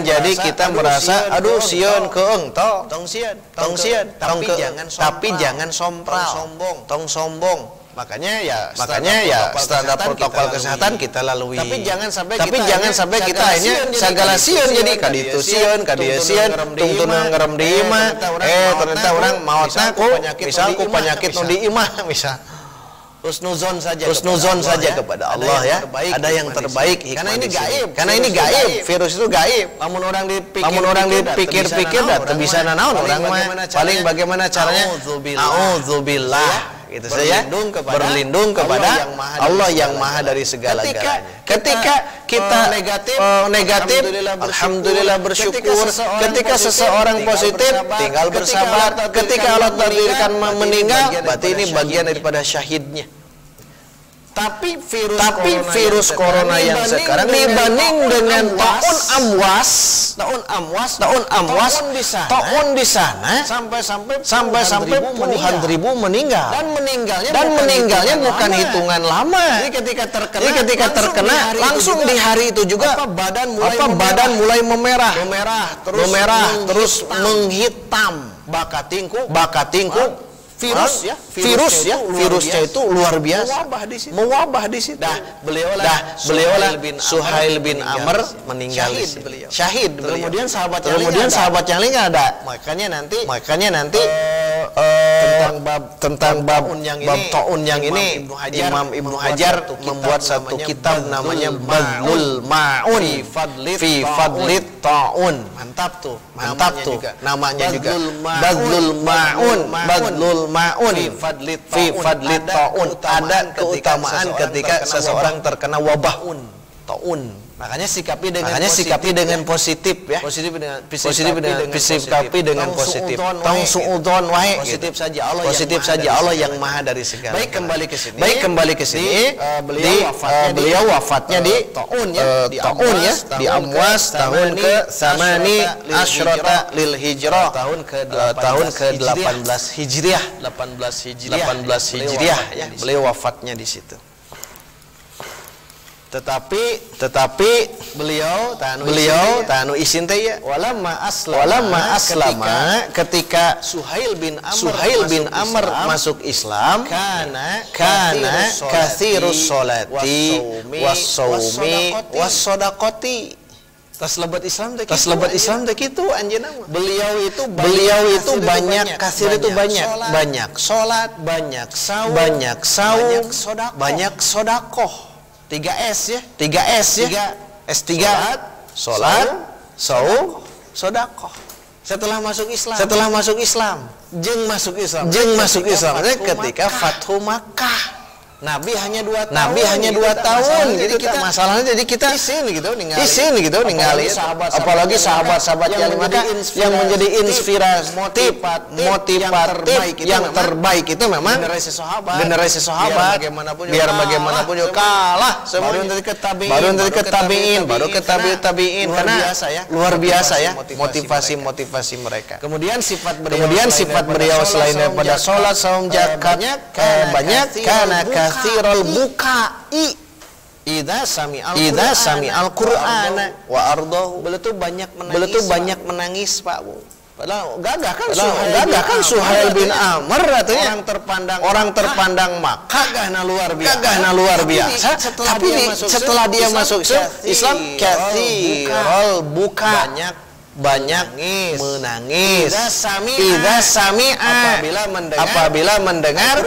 jadi kita merasa aduh sieun keung tong sieun tapi jangan sombong. Makanya ya standar protokol kesehatan kita lalui. Tapi jangan sampai kita akhirnya segala sieun jadi kaditu sieun tungtuna ngerem di imah ternyata orang maotna ku misal ku penyakit nu di imah misal husnuzon saja kepada Allah ya. Ada yang terbaik karena ini gaib. Karena ini gaib. Virus itu gaib. Lamun orang dipikir-pikir dah teu bisa nanaon orang mah. Paling bagaimana caranya? Auzubillah. Gitu saja. Berlindung kepada Allah yang maha dari segala-galanya. Ketika kita negatif, alhamdulillah bersyukur. Ketika seseorang positif, tinggal bersabar. Ketika Allah takdirkan meninggal, berarti ini bagian daripada syahidnya. Tapi virus corona yang sekarang dibanding dengan tahun amwas di sana sampai puluhan ribu meninggal dan meninggalnya bukan hitungan lama. Jadi ketika terkena langsung di hari itu juga badan mulai memerah terus menghitam baka tingkuk. Virusnya itu luar biasa mewabah di situ. Beliau Suhail bin Amr meninggal syahid. Kemudian sahabat yang lain ada. Makanya nanti tentang bab taun yang ini Imam Ibnu Hajar membuat satu kitab namanya Badlul Ma'un fi Fadlit Taun. Mantap tuh namanya juga Badlul Ma'un fi Fadlit Taun. Ada keutamaan ketika seseorang terkena wabah taun. Makanya sikapi dengan positif ya. Sikapi dengan positif. Tong suudon wae. Positif saja Allah yang maha dari segala. Baik kembali ke sini. Beliau wafatnya di taun ya, di Amwas tahun ke-samani asyrata lil hijrah. Tahun ke-18 Hijriah. 18 Hijriah ya. Beliau wafatnya di situ. Tetapi beliau tanu isin teh ya walamma aslama ketika Suhail bin Amr masuk Islam kana katsirus sholati was-shaumi was-shadaqati. Tas lebat Islam teh kitu anjeunna mah. Beliau itu banyak kasir itu banyak salat, banyak saum, banyak sedekah. 3S ya. S3 salat, saum, sedekah. Setelah masuk Islam, jeung masuk Islam ketika Fathu Makkah. Nabi hanya 2 tahun. Jadi kita masalahnya di sini gitu ningali. Apalagi sahabat-sahabat yang menjadi inspiratif, motivatif yang terbaik itu memang generasi sahabat. Biar bagaimanapun juga kalah semuanya. Baru nanti ke tabi'in, baru ke tabi'in karena luar biasa ya motivasi mereka. Kemudian sifat beliau selain daripada salat, saum, zakat banyak karena katsirul bukai idza sami'al Qur'ana wa ardahu. Beliau tuh banyak menangis Pak Bu. Padahal gagah kan Suhail bin Amr katanya orang terpandang Makkah gagahna luar biasa. Tapi setelah dia masuk Islam katsirul buka banyak menangis idza sami'a apabila mendengar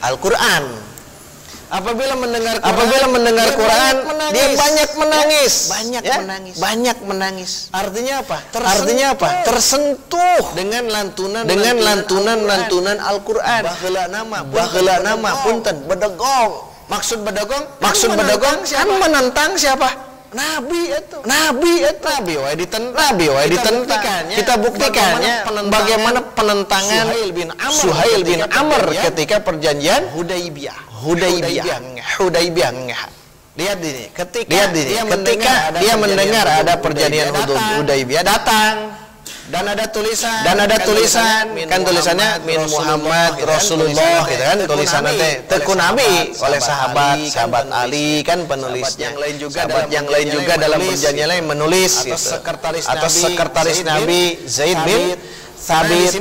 Al-Qur'an. Apabila mendengar Quran, dia banyak menangis. Artinya apa? Tersentuh dengan lantunan Al-Qur'an. Baheula nama punten bedegong. Maksud bedegong kan menentang siapa? Nabi itu. Nabi wae ditentang. Kita buktikannya bagaimana penentangan Suhail bin Amr ketika perjanjian Hudaybiyah. Lihat ini, ketika dia mendengar ada perjanjian Hudaybiyah datang dan ada tulisan kan tulisannya min Muhammad Rasulullah gitu kan tulisannya teu Nabi oleh sahabat Ali kan penulisnya. Sahabat yang lain juga dalam perjanjian lain menulis atau sekretaris Nabi Zaid bin Sabit.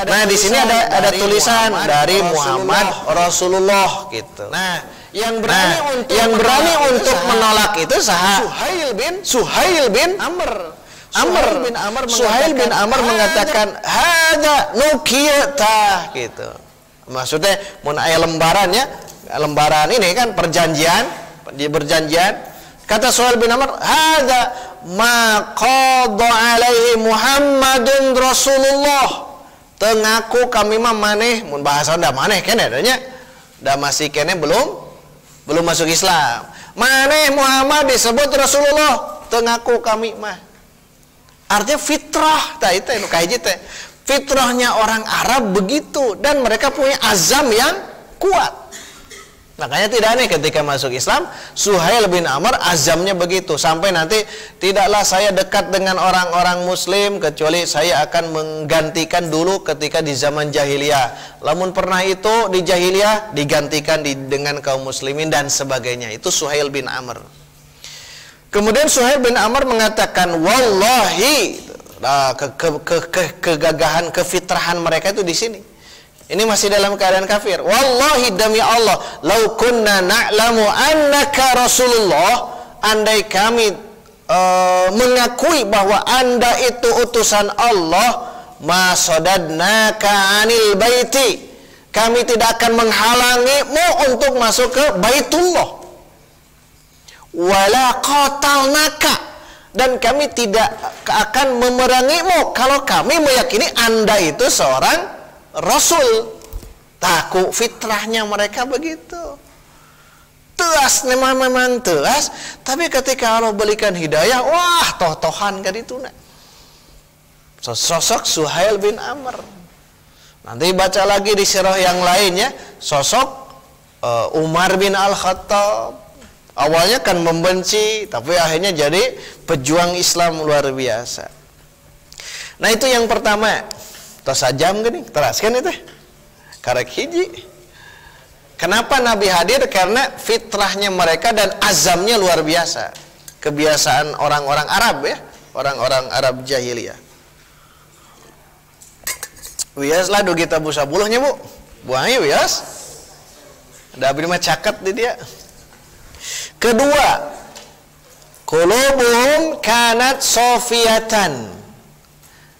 Nah, di sini ada tulisan dari Muhammad Rasulullah gitu. Nah, yang berani untuk menolak itu Suhail bin Amr. Suhail bin Amr mengatakan hada nukiyata gitu. Maksudnya mun aya lembaran ya lembaran ini kan perjanjian, kata Suhail bin Amr, hadza ma qada alaihi Muhammadun Rasulullah. Tengaku kami mah maneh mun bahasa da maneh kene nya. Da masih kene belum masuk Islam. Maneh Muhammad disebut Rasulullah, tengaku kami mah. Artinya fitrah tah itu nu kahiji teh. Fitrahnya orang Arab begitu dan mereka punya azam yang kuat. Makanya tidak aneh ketika masuk Islam, Suhail bin Amr azamnya begitu. Sampai nanti, tidaklah saya dekat dengan orang-orang muslim, kecuali saya akan menggantikan dulu ketika di zaman jahiliyah. Lamun pernah itu di jahiliyah, digantikan dengan kaum muslimin dan sebagainya. Itu Suhail bin Amr. Kemudian Suhail bin Amr mengatakan, wallahi, kegagahan, kefitrahan mereka itu di sini. Ini masih dalam keadaan kafir. Wallahi demi Allah, lau kunna na'lamu annaka Rasulullah, andai kami mengakui bahwa Anda itu utusan Allah, ma sadadnaka 'anil baiti, kami tidak akan menghalangimu untuk masuk ke Baitullah. Wala qatalnaka, dan kami tidak akan memerangimu kalau kami meyakini Anda itu seorang Rasul. Takut fitrahnya mereka begitu. Teas memang teas, tapi ketika Allah berikan hidayah, wah toh-tohan kan itu nak. Sosok Suhail bin Amr. Nanti baca lagi di sirah yang lainnya, sosok Umar bin Al-Khattab. Awalnya kan membenci, tapi akhirnya jadi pejuang Islam luar biasa. Nah itu yang pertama. Tos sajam gini, teraskan itu. Karek hiji. Kenapa Nabi hadir? Karena fitrahnya mereka dan azamnya luar biasa. Kebiasaan orang-orang Arab ya, orang-orang Arab jahiliyah. Wias lah do kita busa buluhnya bu, buangnya wias. Ada abdi mah caket di dia. Kedua, qulubuhum kanat sofiyatan.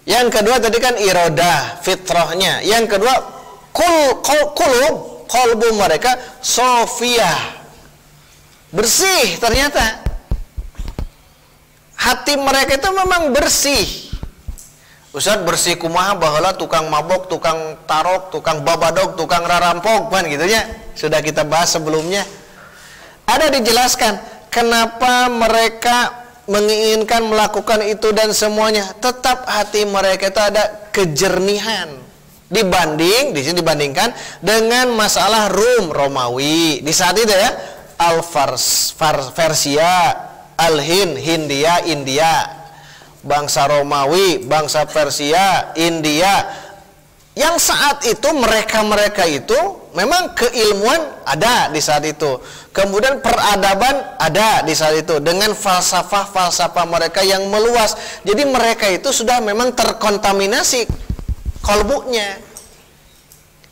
Yang kedua tadi kan irodah, fitrahnya. Yang kedua, kolbu mereka sofiyah, bersih ternyata. Hati mereka itu memang bersih. Ustaz bersih kumaha baheula tukang mabok, tukang tarok, tukang babadog, tukang rarampok kan gitu ya. Sudah kita bahas sebelumnya. Ada dijelaskan kenapa mereka menginginkan melakukan itu dan semuanya, tetap hati mereka itu ada kejernihan. Di sini dibandingkan dengan masalah Romawi. Di saat itu ya, Persia, Al-Hind, Hindia, India. Bangsa Romawi, bangsa Persia, India. Yang saat itu mereka itu memang keilmuan ada di saat itu. Kemudian peradaban ada di saat itu dengan falsafah mereka yang meluas. Jadi mereka itu sudah memang terkontaminasi kolbunya.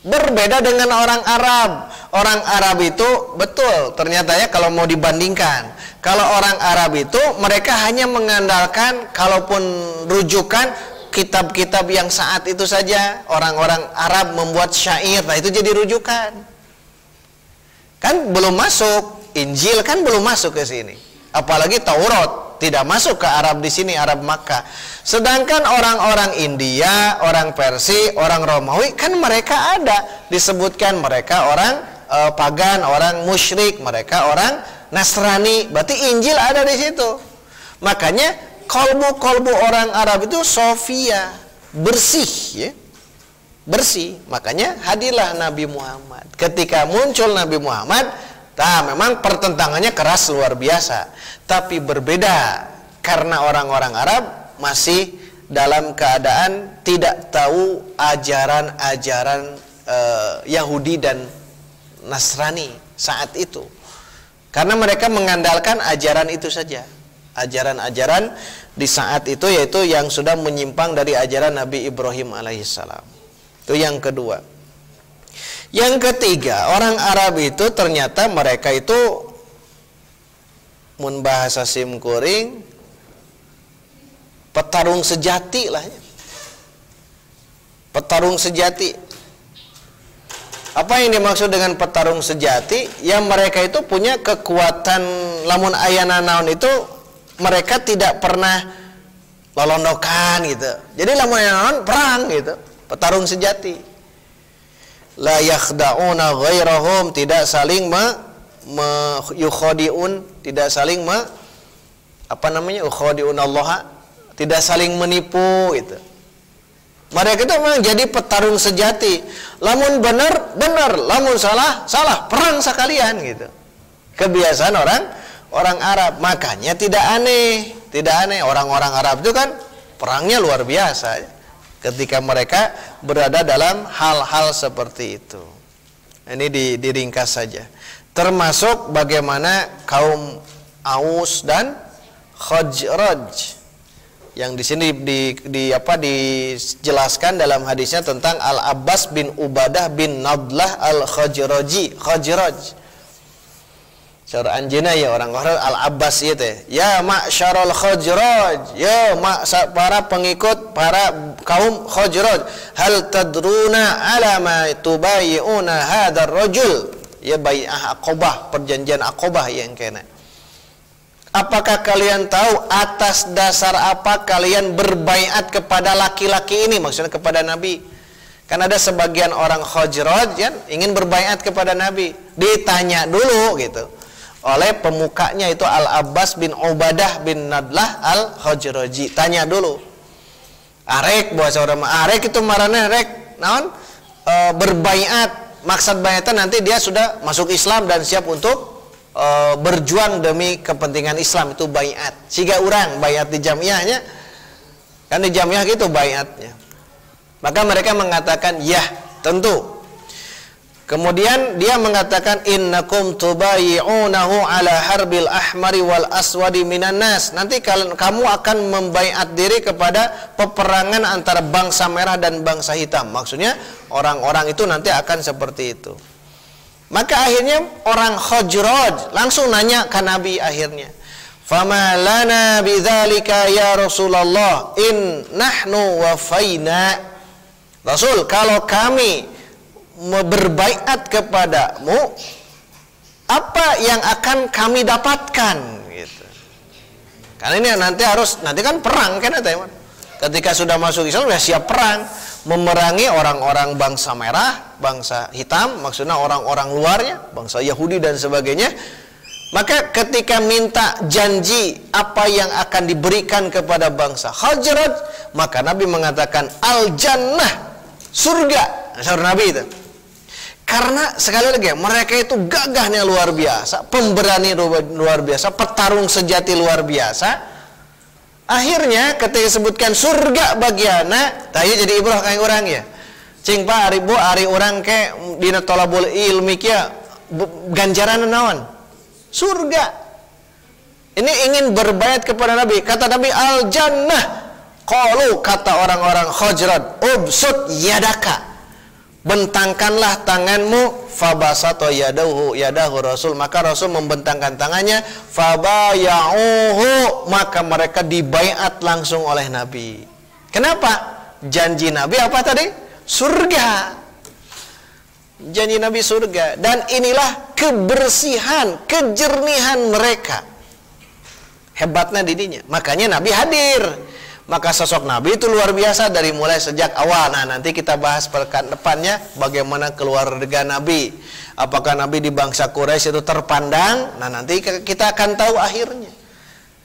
Berbeda dengan orang Arab. Orang Arab itu betul ternyata ya kalau mau dibandingkan. Kalau orang Arab itu mereka hanya mengandalkan kalaupun rujukan kitab-kitab yang saat itu saja. Orang-orang Arab membuat syair, nah itu jadi rujukan. Kan belum masuk, Injil kan belum masuk ke sini. Apalagi Taurat tidak masuk ke Arab di sini, Arab Makkah. Sedangkan orang-orang India, orang Persia, orang Romawi kan mereka ada disebutkan mereka orang pagan, orang musyrik, mereka orang Nasrani. Berarti Injil ada di situ. Makanya kolbu orang Arab itu sofia, bersih ya. Bersih. Makanya hadirlah Nabi Muhammad. Ketika muncul Nabi Muhammad, memang pertentangannya keras luar biasa. Tapi berbeda karena orang-orang Arab masih dalam keadaan tidak tahu ajaran-ajaran Yahudi dan Nasrani saat itu. Karena mereka mengandalkan ajaran itu saja. Ajaran-ajaran di saat itu yaitu yang sudah menyimpang dari ajaran Nabi Ibrahim alaihissalam. Itu yang kedua. Yang ketiga, orang Arab itu ternyata mereka itu mun bahasa simkuring petarung sejati lah. Petarung sejati. Apa yang dimaksud dengan petarung sejati? Yang mereka itu punya kekuatan, lamun ayana naon itu mereka tidak pernah lolondokan gitu. Jadi lamun ayana naon perang gitu. Petarung sejati. La yakhda'una ghairahum, tidak saling yukhadi'un, tidak saling yukhadi'un Allah, tidak saling menipu gitu. Mereka itu memang jadi petarung sejati. Lamun benar, benar. Lamun salah, salah. Perang sekalian gitu. Kebiasaan orang Arab. Makanya tidak aneh. Tidak aneh. Orang-orang Arab itu kan perangnya luar biasa. Ketika mereka berada dalam hal-hal seperti itu. Ini diringkas saja. Termasuk bagaimana kaum Aus dan Khazraj. Yang di sini dijelaskan dalam hadisnya tentang Al-Abbas bin Ubadah bin Nadlah Al-Khazraji. Cara anjeunna ya orang-orang Al-Abbas ieu teh. Ya ma'syarul Khazraj, ya para pengikut para kaum Khazraj, hal tadruna ala ma tubayyi'una hadzal rajul? Ya bai'ah Aqabah, perjanjian Aqabah yang kena. Apakah kalian tahu atas dasar apa kalian berbaiat kepada laki-laki ini? Maksudnya kepada Nabi. Kan ada sebagian orang Khazraj yang ingin berbaiat kepada Nabi. Ditanya dulu gitu. Oleh pemukanya itu Al-Abbas bin Ubadah bin Nadlah Al-Khazraji. Tanya dulu. Arek bahasa orang arek itu marana rek naon? Berbaiat. Maksud baiatan nanti dia sudah masuk Islam dan siap untuk berjuang demi kepentingan Islam, itu baiat. Siga urang baiat di jamiahnya, kan di jamiah gitu baiatnya. Maka mereka mengatakan ya tentu. Kemudian dia mengatakan innakum tubayi'unahu ala harbil ahmari wal aswadi minan nas. Nanti kamu akan membaiat diri kepada peperangan antara bangsa merah dan bangsa hitam. Maksudnya orang-orang itu nanti akan seperti itu. Maka akhirnya orang Khazraj langsung nanya ke Nabi akhirnya. Fama lana bidzalika ya Rasulullah in nahnu wafaina. Rasul, kalau kami berbaiat kepadamu, apa yang akan kami dapatkan gitu. Karena ini nanti kan perang kan ya, ketika sudah masuk Islam ya siap perang, memerangi orang-orang bangsa merah, bangsa hitam, maksudnya orang-orang luarnya, bangsa Yahudi dan sebagainya. Maka ketika minta janji apa yang akan diberikan kepada bangsa Khazraj, maka Nabi mengatakan al-jannah, surga. Surga Nabi itu. Karena sekali lagi mereka itu gagahnya luar biasa, pemberani luar biasa, petarung sejati luar biasa. Akhirnya ketika disebutkan surga bagiana, tanya jadi ibrah kayak orang ya. Cing pak ari orang ke dina tolabul ilmi kia ganjaran naon? Surga. Ini ingin berbaiat kepada Nabi. Kata Nabi al jannah. Qalu, kata orang-orang Khazraj, ubsut yadaka. Bentangkanlah tanganmu. Fabasato yadahu Rasul, maka Rasul membentangkan tangannya. Fabaya'uhu, maka mereka dibaiat langsung oleh Nabi. Kenapa? Janji Nabi apa tadi? Surga. Janji Nabi surga. Dan inilah kebersihan, kejernihan mereka. Hebatnya didinya. Makanya Nabi hadir. Maka sosok Nabi itu luar biasa dari mulai sejak awal. Nah, nanti kita bahas pekan depannya bagaimana keluarga Nabi. Apakah Nabi di bangsa Quraisy itu terpandang? Nah, nanti kita akan tahu akhirnya.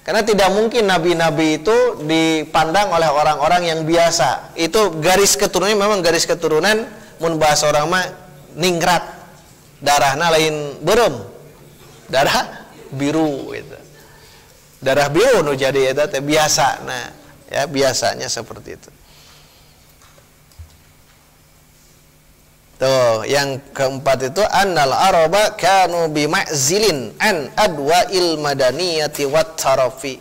Karena tidak mungkin nabi-nabi itu dipandang oleh orang-orang yang biasa. Itu garis keturunannya memang garis keturunan mun bahasa orang mah ningrat. Darahna lain berem. Darah biru gitu. Darah biru nu jadi eta teh biasa. Nah, ya biasanya seperti itu. Tuh, yang keempat itu annal araba kanu bima'zilin an adwa'il madaniyati wat tarafi.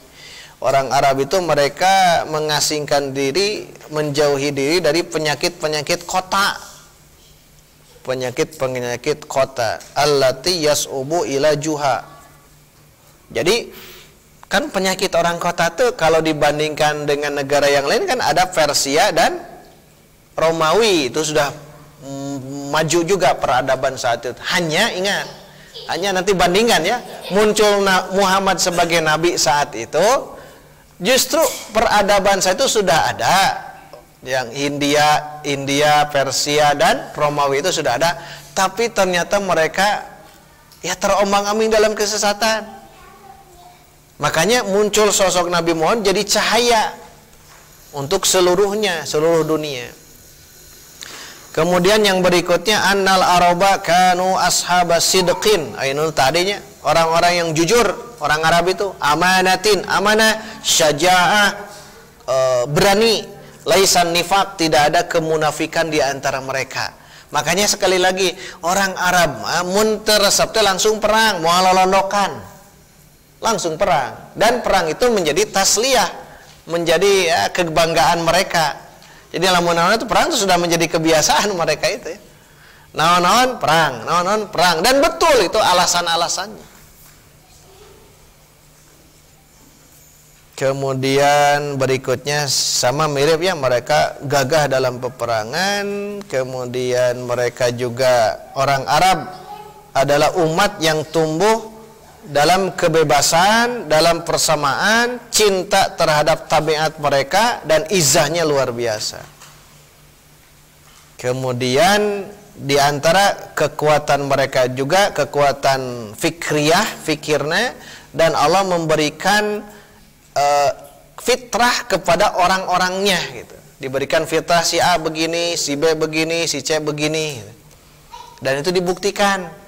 Orang Arab itu mereka mengasingkan diri, menjauhi diri dari penyakit-penyakit kota. Penyakit-penyakit kota allati yas'ubu ila juha. Jadi kan penyakit orang kota tuh kalau dibandingkan dengan negara yang lain kan ada Persia dan Romawi, itu sudah maju juga peradaban saat itu. Hanya ingat, hanya nanti bandingkan ya, muncul Muhammad sebagai nabi saat itu, justru peradaban saat itu sudah ada. Yang India, Persia dan Romawi itu sudah ada, tapi ternyata mereka ya terombang-ambing dalam kesesatan. Makanya muncul sosok Nabi Muhammad jadi cahaya untuk seluruhnya, seluruh dunia. Kemudian yang berikutnya, annal araba kanu ashabas sidqin. Ainul tadinya orang-orang yang jujur, orang Arab itu amanatin, amanah, syaja'ah, berani, laisan nifaq, tidak ada kemunafikan di antara mereka. Makanya sekali lagi, orang Arab mun teresepte langsung perang, mau lolondokan. Langsung perang, dan perang itu menjadi tasliyah, menjadi ya, kebanggaan mereka. Jadi lamun-lamun itu perang itu sudah menjadi kebiasaan mereka itu ya. Naon-naon perang, naon-naon perang, dan betul itu alasan-alasannya. Kemudian berikutnya sama mirip ya, mereka gagah dalam peperangan. Kemudian mereka juga, orang Arab adalah umat yang tumbuh dalam kebebasan, dalam persamaan, cinta terhadap tabiat mereka, dan izahnya luar biasa. Kemudian di antara kekuatan mereka juga kekuatan fikirnya, dan Allah memberikan fitrah kepada orang-orangnya gitu. Diberikan fitrah si A begini, si B begini, si C begini, dan itu dibuktikan.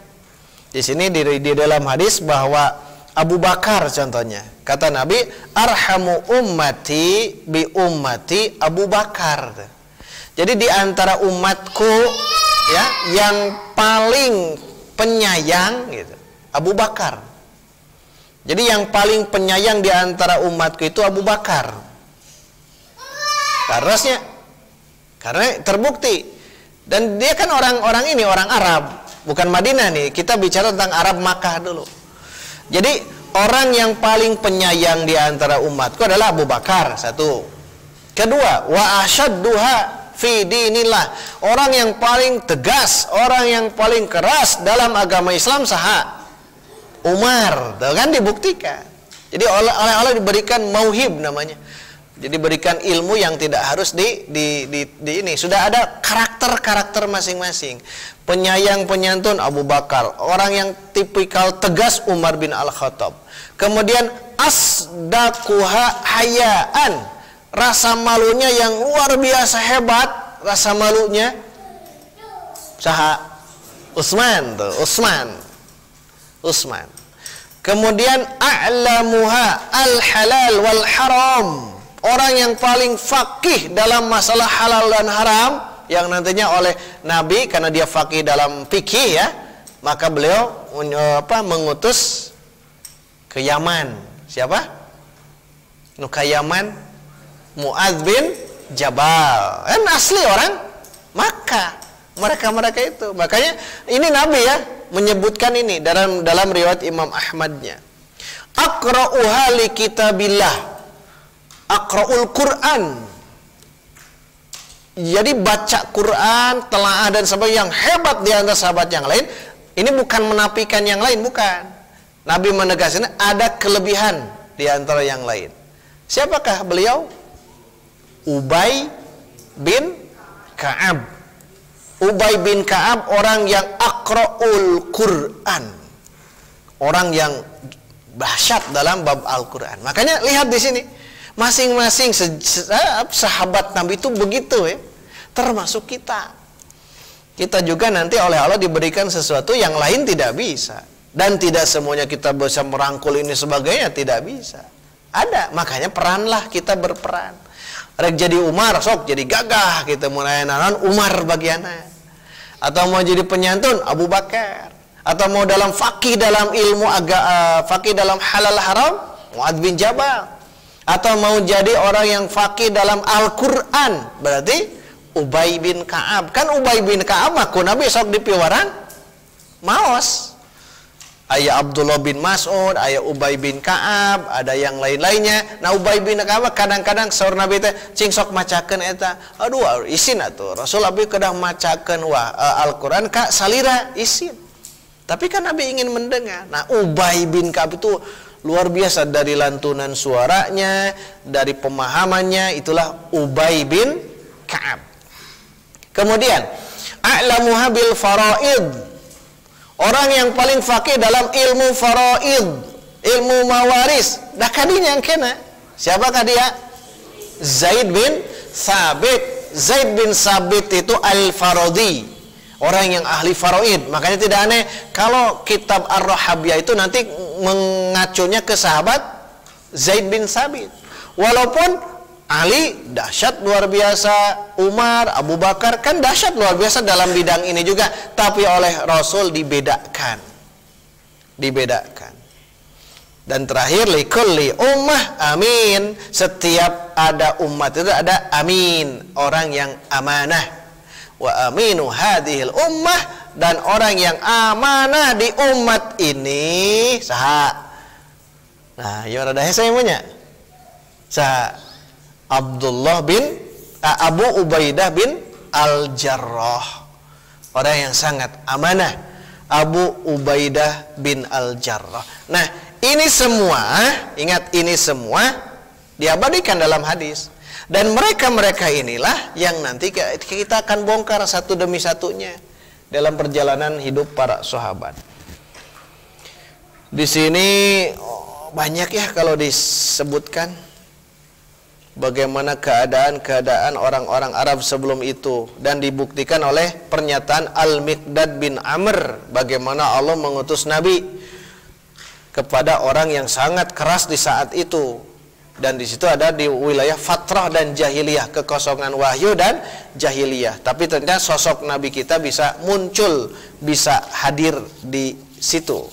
Di sini di dalam hadis bahwa Abu Bakar contohnya, kata Nabi, arhamu ummati bi ummati Abu Bakar. Jadi di antara umatku ya, yang paling penyayang gitu, Abu Bakar. Jadi yang paling penyayang di antara umatku itu Abu Bakar. Karena terbukti, dan dia kan orang-orang ini orang Arab, bukan Madinah nih, kita bicara tentang Arab Makkah dulu. Jadi orang yang paling penyayang di antara umatku adalah Abu Bakar, satu. Kedua, wa asyadduha fi dinillah, orang yang paling tegas, orang yang paling keras dalam agama Islam saha? Umar, tuh kan dibuktikan. Jadi oleh Allah diberikan mauhib namanya. Jadi berikan ilmu yang tidak harus di ini. Sudah ada karakter-karakter masing-masing. Penyayang penyantun Abu Bakar, orang yang tipikal tegas Umar bin Al-Khattab. Kemudian asdaquha hayaan, rasa malunya yang luar biasa hebat, rasa malunya saha? Utsman tuh, Utsman. Kemudian a'lamuha al-halal wal haram, orang yang paling faqih dalam masalah halal dan haram, yang nantinya oleh Nabi, karena dia faqih dalam fikih ya, maka beliau mengutus ke Yaman. Siapa? Ke Yaman, Mu'adz bin Jabal, kan asli orang Makkah. Mereka itu, makanya ini Nabi ya menyebutkan ini dalam riwayat Imam Ahmadnya. Aqra'uha li kitabillah, aqra'ul Quran. Jadi baca Quran, telaah dan sebagainya, yang hebat di antara sahabat yang lain. Ini bukan menafikan yang lain, bukan. Nabi menegaskan ada kelebihan di antara yang lain. Siapakah beliau? Ubay bin Ka'ab. Ubay bin Ka'ab orang yang aqra'ul Quran, orang yang dahsyat dalam bab Al-Quran. Makanya lihat di sini, masing-masing sahabat Nabi itu begitu ya, termasuk kita. Kita juga nanti oleh Allah diberikan sesuatu yang lain tidak bisa, dan tidak semuanya kita bisa merangkul ini sebagainya, tidak bisa. Ada, makanya peranlah, kita berperan. Rek jadi Umar, sok jadi gagah kita mulai nanan Umar bagiannya. Atau mau jadi penyantun Abu Bakar. Atau mau dalam fakih dalam ilmu fakih dalam halal haram Mu'adz bin Jabal. Atau mau jadi orang yang fakih dalam Al-Qur'an, berarti Ubay bin Ka'ab. Kan Ubay bin Ka'ab aku Nabi sok dipiwaran maos. Aya Abdullah bin Mas'ud, aya Ubay bin Ka'ab, ada yang lain-lainnya. Nah Ubay bin Ka'ab kadang-kadang saur Nabi teh cing sok macakeun eta. Aduh isin atuh. Rasul Nabi kedah macakeun Al-Qur'an ka salira isin. Tapi kan Nabi ingin mendengar. Nah Ubay bin Ka'ab itu luar biasa dari lantunan suaranya, dari pemahamannya, itulah Ubay bin Ka'ab. Kemudian a'lamuha bil faraid. Orang yang paling faqih dalam ilmu faraid, ilmu mawaris. Dah kadinya yang kena. Siapakah dia? Zaid bin Thabit. Zaid bin Thabit itu al-faradi, orang yang ahli faraid. Makanya tidak aneh kalau kitab Ar-Rahabiyah itu nanti mengacunya ke sahabat Zaid bin Thabit. Walaupun Ali dahsyat luar biasa, Umar, Abu Bakar kan dahsyat luar biasa dalam bidang ini juga, tapi oleh Rasul dibedakan. Dan terakhir likulli ummah amin. Setiap ada umat itu ada amin, orang yang amanah. Wa aminu hadhil ummah, dan orang yang amanah di umat ini saha. Nah, ya rada hese punya. Saha? Abdullah bin Abu Ubaidah bin Al-Jarrah, orang yang sangat amanah, Abu Ubaidah bin Al-Jarrah. Nah ini semua, ingat ini semua diabadikan dalam hadis. Dan mereka-mereka inilah yang nanti kita akan bongkar satu demi satunya dalam perjalanan hidup para sahabat. Di sini banyak ya kalau disebutkan bagaimana keadaan orang-orang Arab sebelum itu, dan dibuktikan oleh pernyataan Al-Miqdad bin Amr bagaimana Allah mengutus Nabi kepada orang yang sangat keras di saat itu. Dan di situ ada di wilayah fatrah dan jahiliyah, kekosongan wahyu dan jahiliyah. Tapi ternyata sosok Nabi kita bisa muncul, bisa hadir di situ.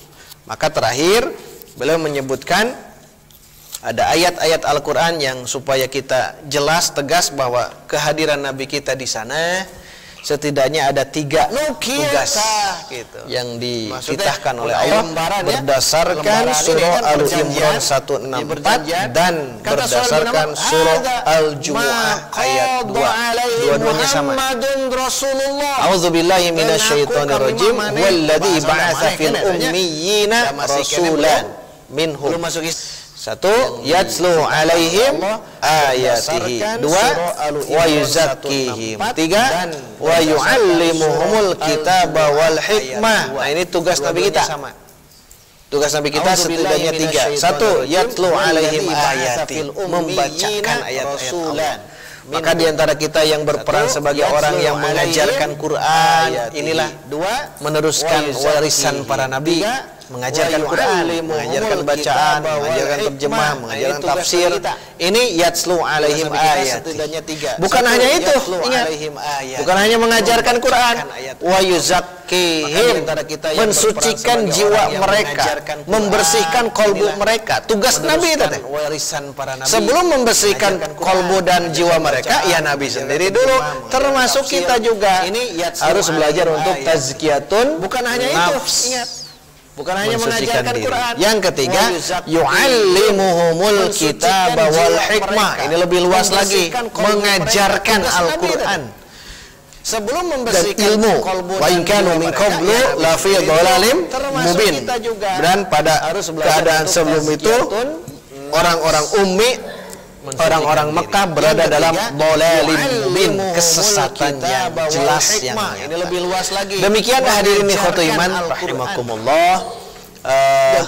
Maka terakhir beliau menyebutkan ada ayat-ayat Al-Quran yang supaya kita jelas tegas bahwa kehadiran Nabi kita di sana setidaknya ada 3 tugas gitu, yang dititahkan oleh Allah berdasarkan surah Al-Imran 164 dan berdasarkan surah Al-Jumu'ah ayat 2. Dua-duanya sama. A'udzubillahi minasyaitonirrajim. Walladzi ba'atsa fil ummiyina rasulan minhum. Satu, yatslu alaihim ayatihi. 2, wa yuzakkihim. 3, wa yu'allimuhumul kitaba wal hikmah. Nah ini tugas Nabi kita. Tugas Nabi kita setidaknya 3. 1, yatslu alaihim ayatihi, membacakan ayat-ayat Allah. Maka diantara kita yang berperan sebagai orang yang mengajarkan Quran, inilah 2, meneruskan warisan para nabi, mengajarkan Quran, mengajarkan bacaan, mengajarkan terjemah, mengajarkan tafsir. Ini yatslu alaihim ayat. Bukan hanya itu, ingat. Bukan hanya mengajarkan Quran, wa yuzakkihim, mensucikan jiwa mereka, membersihkan kolbu mereka. Tugas Nabi itu. Sebelum membersihkan kolbu dan jiwa mereka, ya Nabi sendiri dulu, termasuk kita juga harus belajar untuk tazkiyatun. Bukan hanya itu, ingat. Bukan hanya mengajarkan diri. Quran. Yang ketiga, yu'allimuhumul kitaba wal hikmah. Ini lebih luas lagi, mengajarkan Al-Quran. Sebelum membersihkan ilmu, wa in kanu min qablu la fi dhalalim mubin. Dan pada keadaan sebelum itu orang-orang ummi, orang-orang Mekah berada dalam dhalalim mubin, kesesatan yang jelas yang nyata. Ini lebih luas lagi. Demikian hadirin ikhwatul iman rahimakumullah.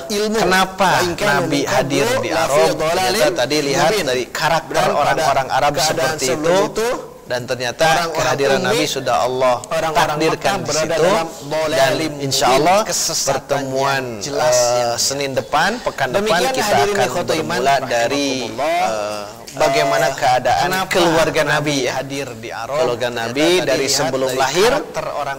Kenapa Nabi hadir di Arab? Kita tadi lihat dari karakter orang-orang Arab seperti itu, dan ternyata kehadiran Nabi sudah Allah takdirkan di situ. Dan insya Allah pertemuan Senin depan, pekan depan, kita akan bermula dari bagaimana keadaan keluarga Nabi ya. Hadir di Arab. Keluarga Nabi dari sebelum lahir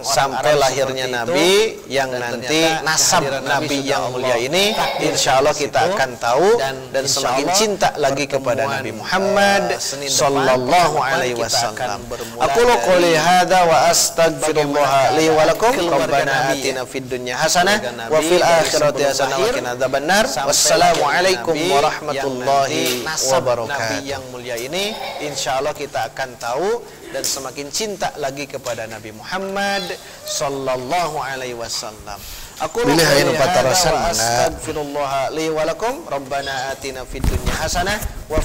sampai lahirnya Nabi yang nanti nasab Nabi yang mulia ini insya Allah kita akan tahu dan semakin cinta lagi kepada Nabi Muhammad sallallahu alaihi wasallam. Aku qouli hadza wa astaghfirullah li wa lakum. Rabbana atina fid dunya hasanah wa fil akhirati hasanah wa qina adzabannar. Wassalamu alaikum warahmatullahi wabarakatuh. Yang mulia ini insya Allah kita akan tahu dan semakin cinta lagi kepada Nabi Muhammad sallallahu alaihi wasallam. Aku Bilihain patarasan astagfirullah li wa lakum. Rabbana atina fid dunya hasanah wa